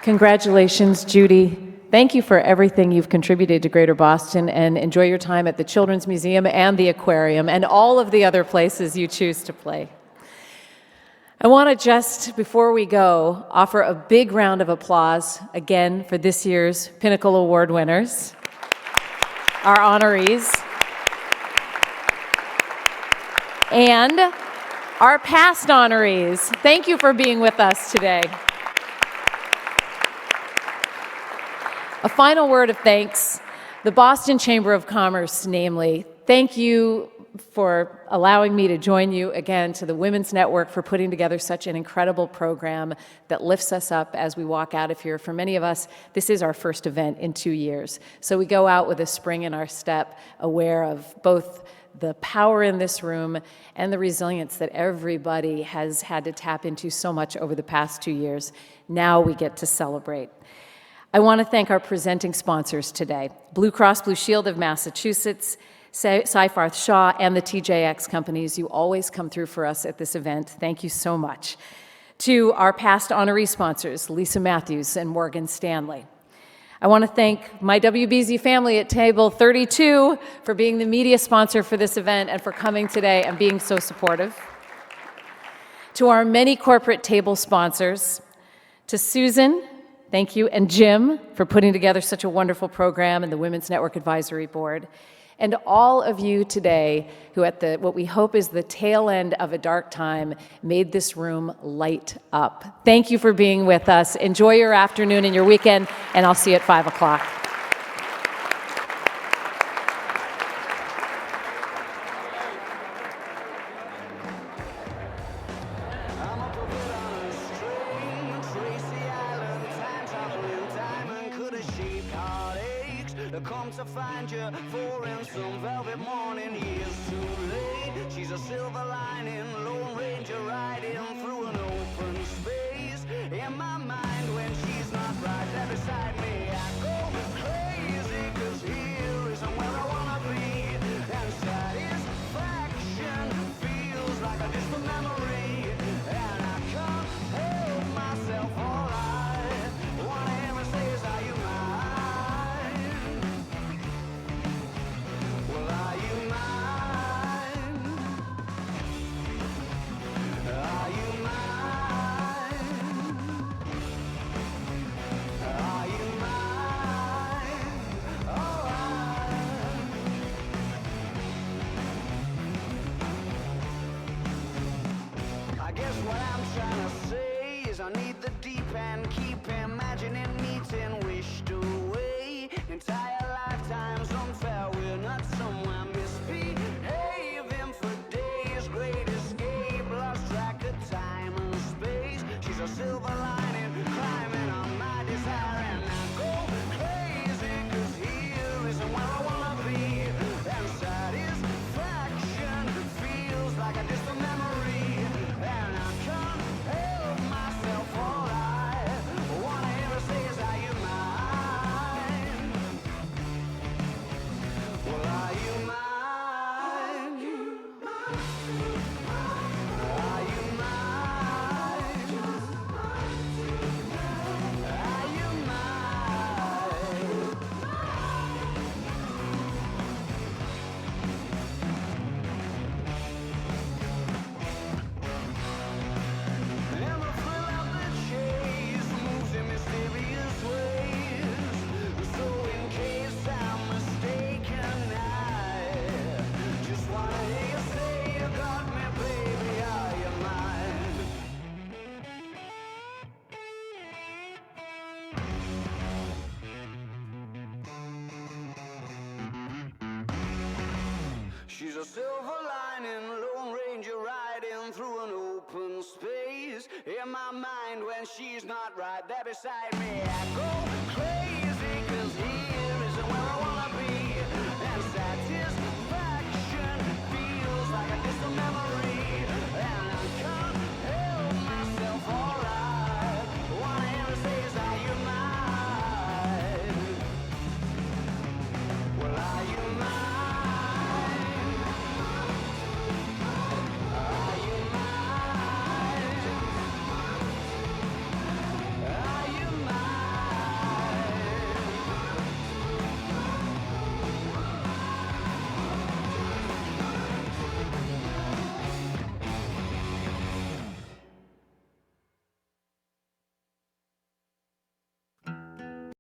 D: Congratulations, Judy. Thank you for everything you've contributed to Greater Boston, and enjoy your time at the Children's Museum and the Aquarium and all of the other places you choose to play. I want to just, before we go, offer a big round of applause again for this year's Pinnacle Award winners, our honorees. and our past honorees. Thank you for being with us today. A final word of thanks. The Boston Chamber of Commerce, namely, thank you for allowing me to join you again, to the Women's Network for putting together such an incredible program that lifts us up as we walk out of here. For many of us, this is our first event in 2 years. So we go out with a spring in our step, aware of both the power in this room and the resilience that everybody has had to tap into so much over the past 2 years. Now we get to celebrate. I want to thank our presenting sponsors today, Blue Cross Blue Shield of Massachusetts, Seyfarth Shaw, and the TJX companies. You always come through for us at this event. Thank you so much. To our past honoree sponsors, Lisa Matthews and Morgan Stanley. I want to thank my WBZ family at table 32 for being the media sponsor for this event and for coming today and being so supportive. To our many corporate table sponsors, to Susan, thank you, and Jim for putting together such a wonderful program and the Women's Network Advisory Board. And all of you today who at what we hope is the tail end of a dark time made this room light up. Thank you for being with us. Enjoy your afternoon and your weekend, and I'll see you at 5 o'clock.
C: Come to find you for in some velvet morning. Years too late. She's a silver lining, Lone Ranger riding through an open space. In my mind, when she's not right there beside me, I go crazy, 'cause here isn't where I wanna be. And satisfaction feels like a distant memory, and I can't help myself. All I wanna hear her say is, are you mine? Well, are you mine? Are you mine? Are you mine? Oh, I guess what I'm trying to say is I need the deep end, keep imagining meeting wished away. Entire lifetimes unfair, we're not somewhere misbehaving for days. Great escape, lost track of time and space. She's a silver lining, climbing on my desire, and I go crazy, 'cause here isn't where I wanna be. And satisfaction feels like a distant memory, and I can't help myself. All I wanna hear her say is, are you mine? Well, are you mine? Are you mine? Are you mine? And the thrill of the chase moves in mysterious ways. So in case I'm mistaken, I just wanna hear you say you got me, baby. Are you mine? She's a silver lining, Lone Ranger riding through an open space. In my mind, when she's not right there beside me, I go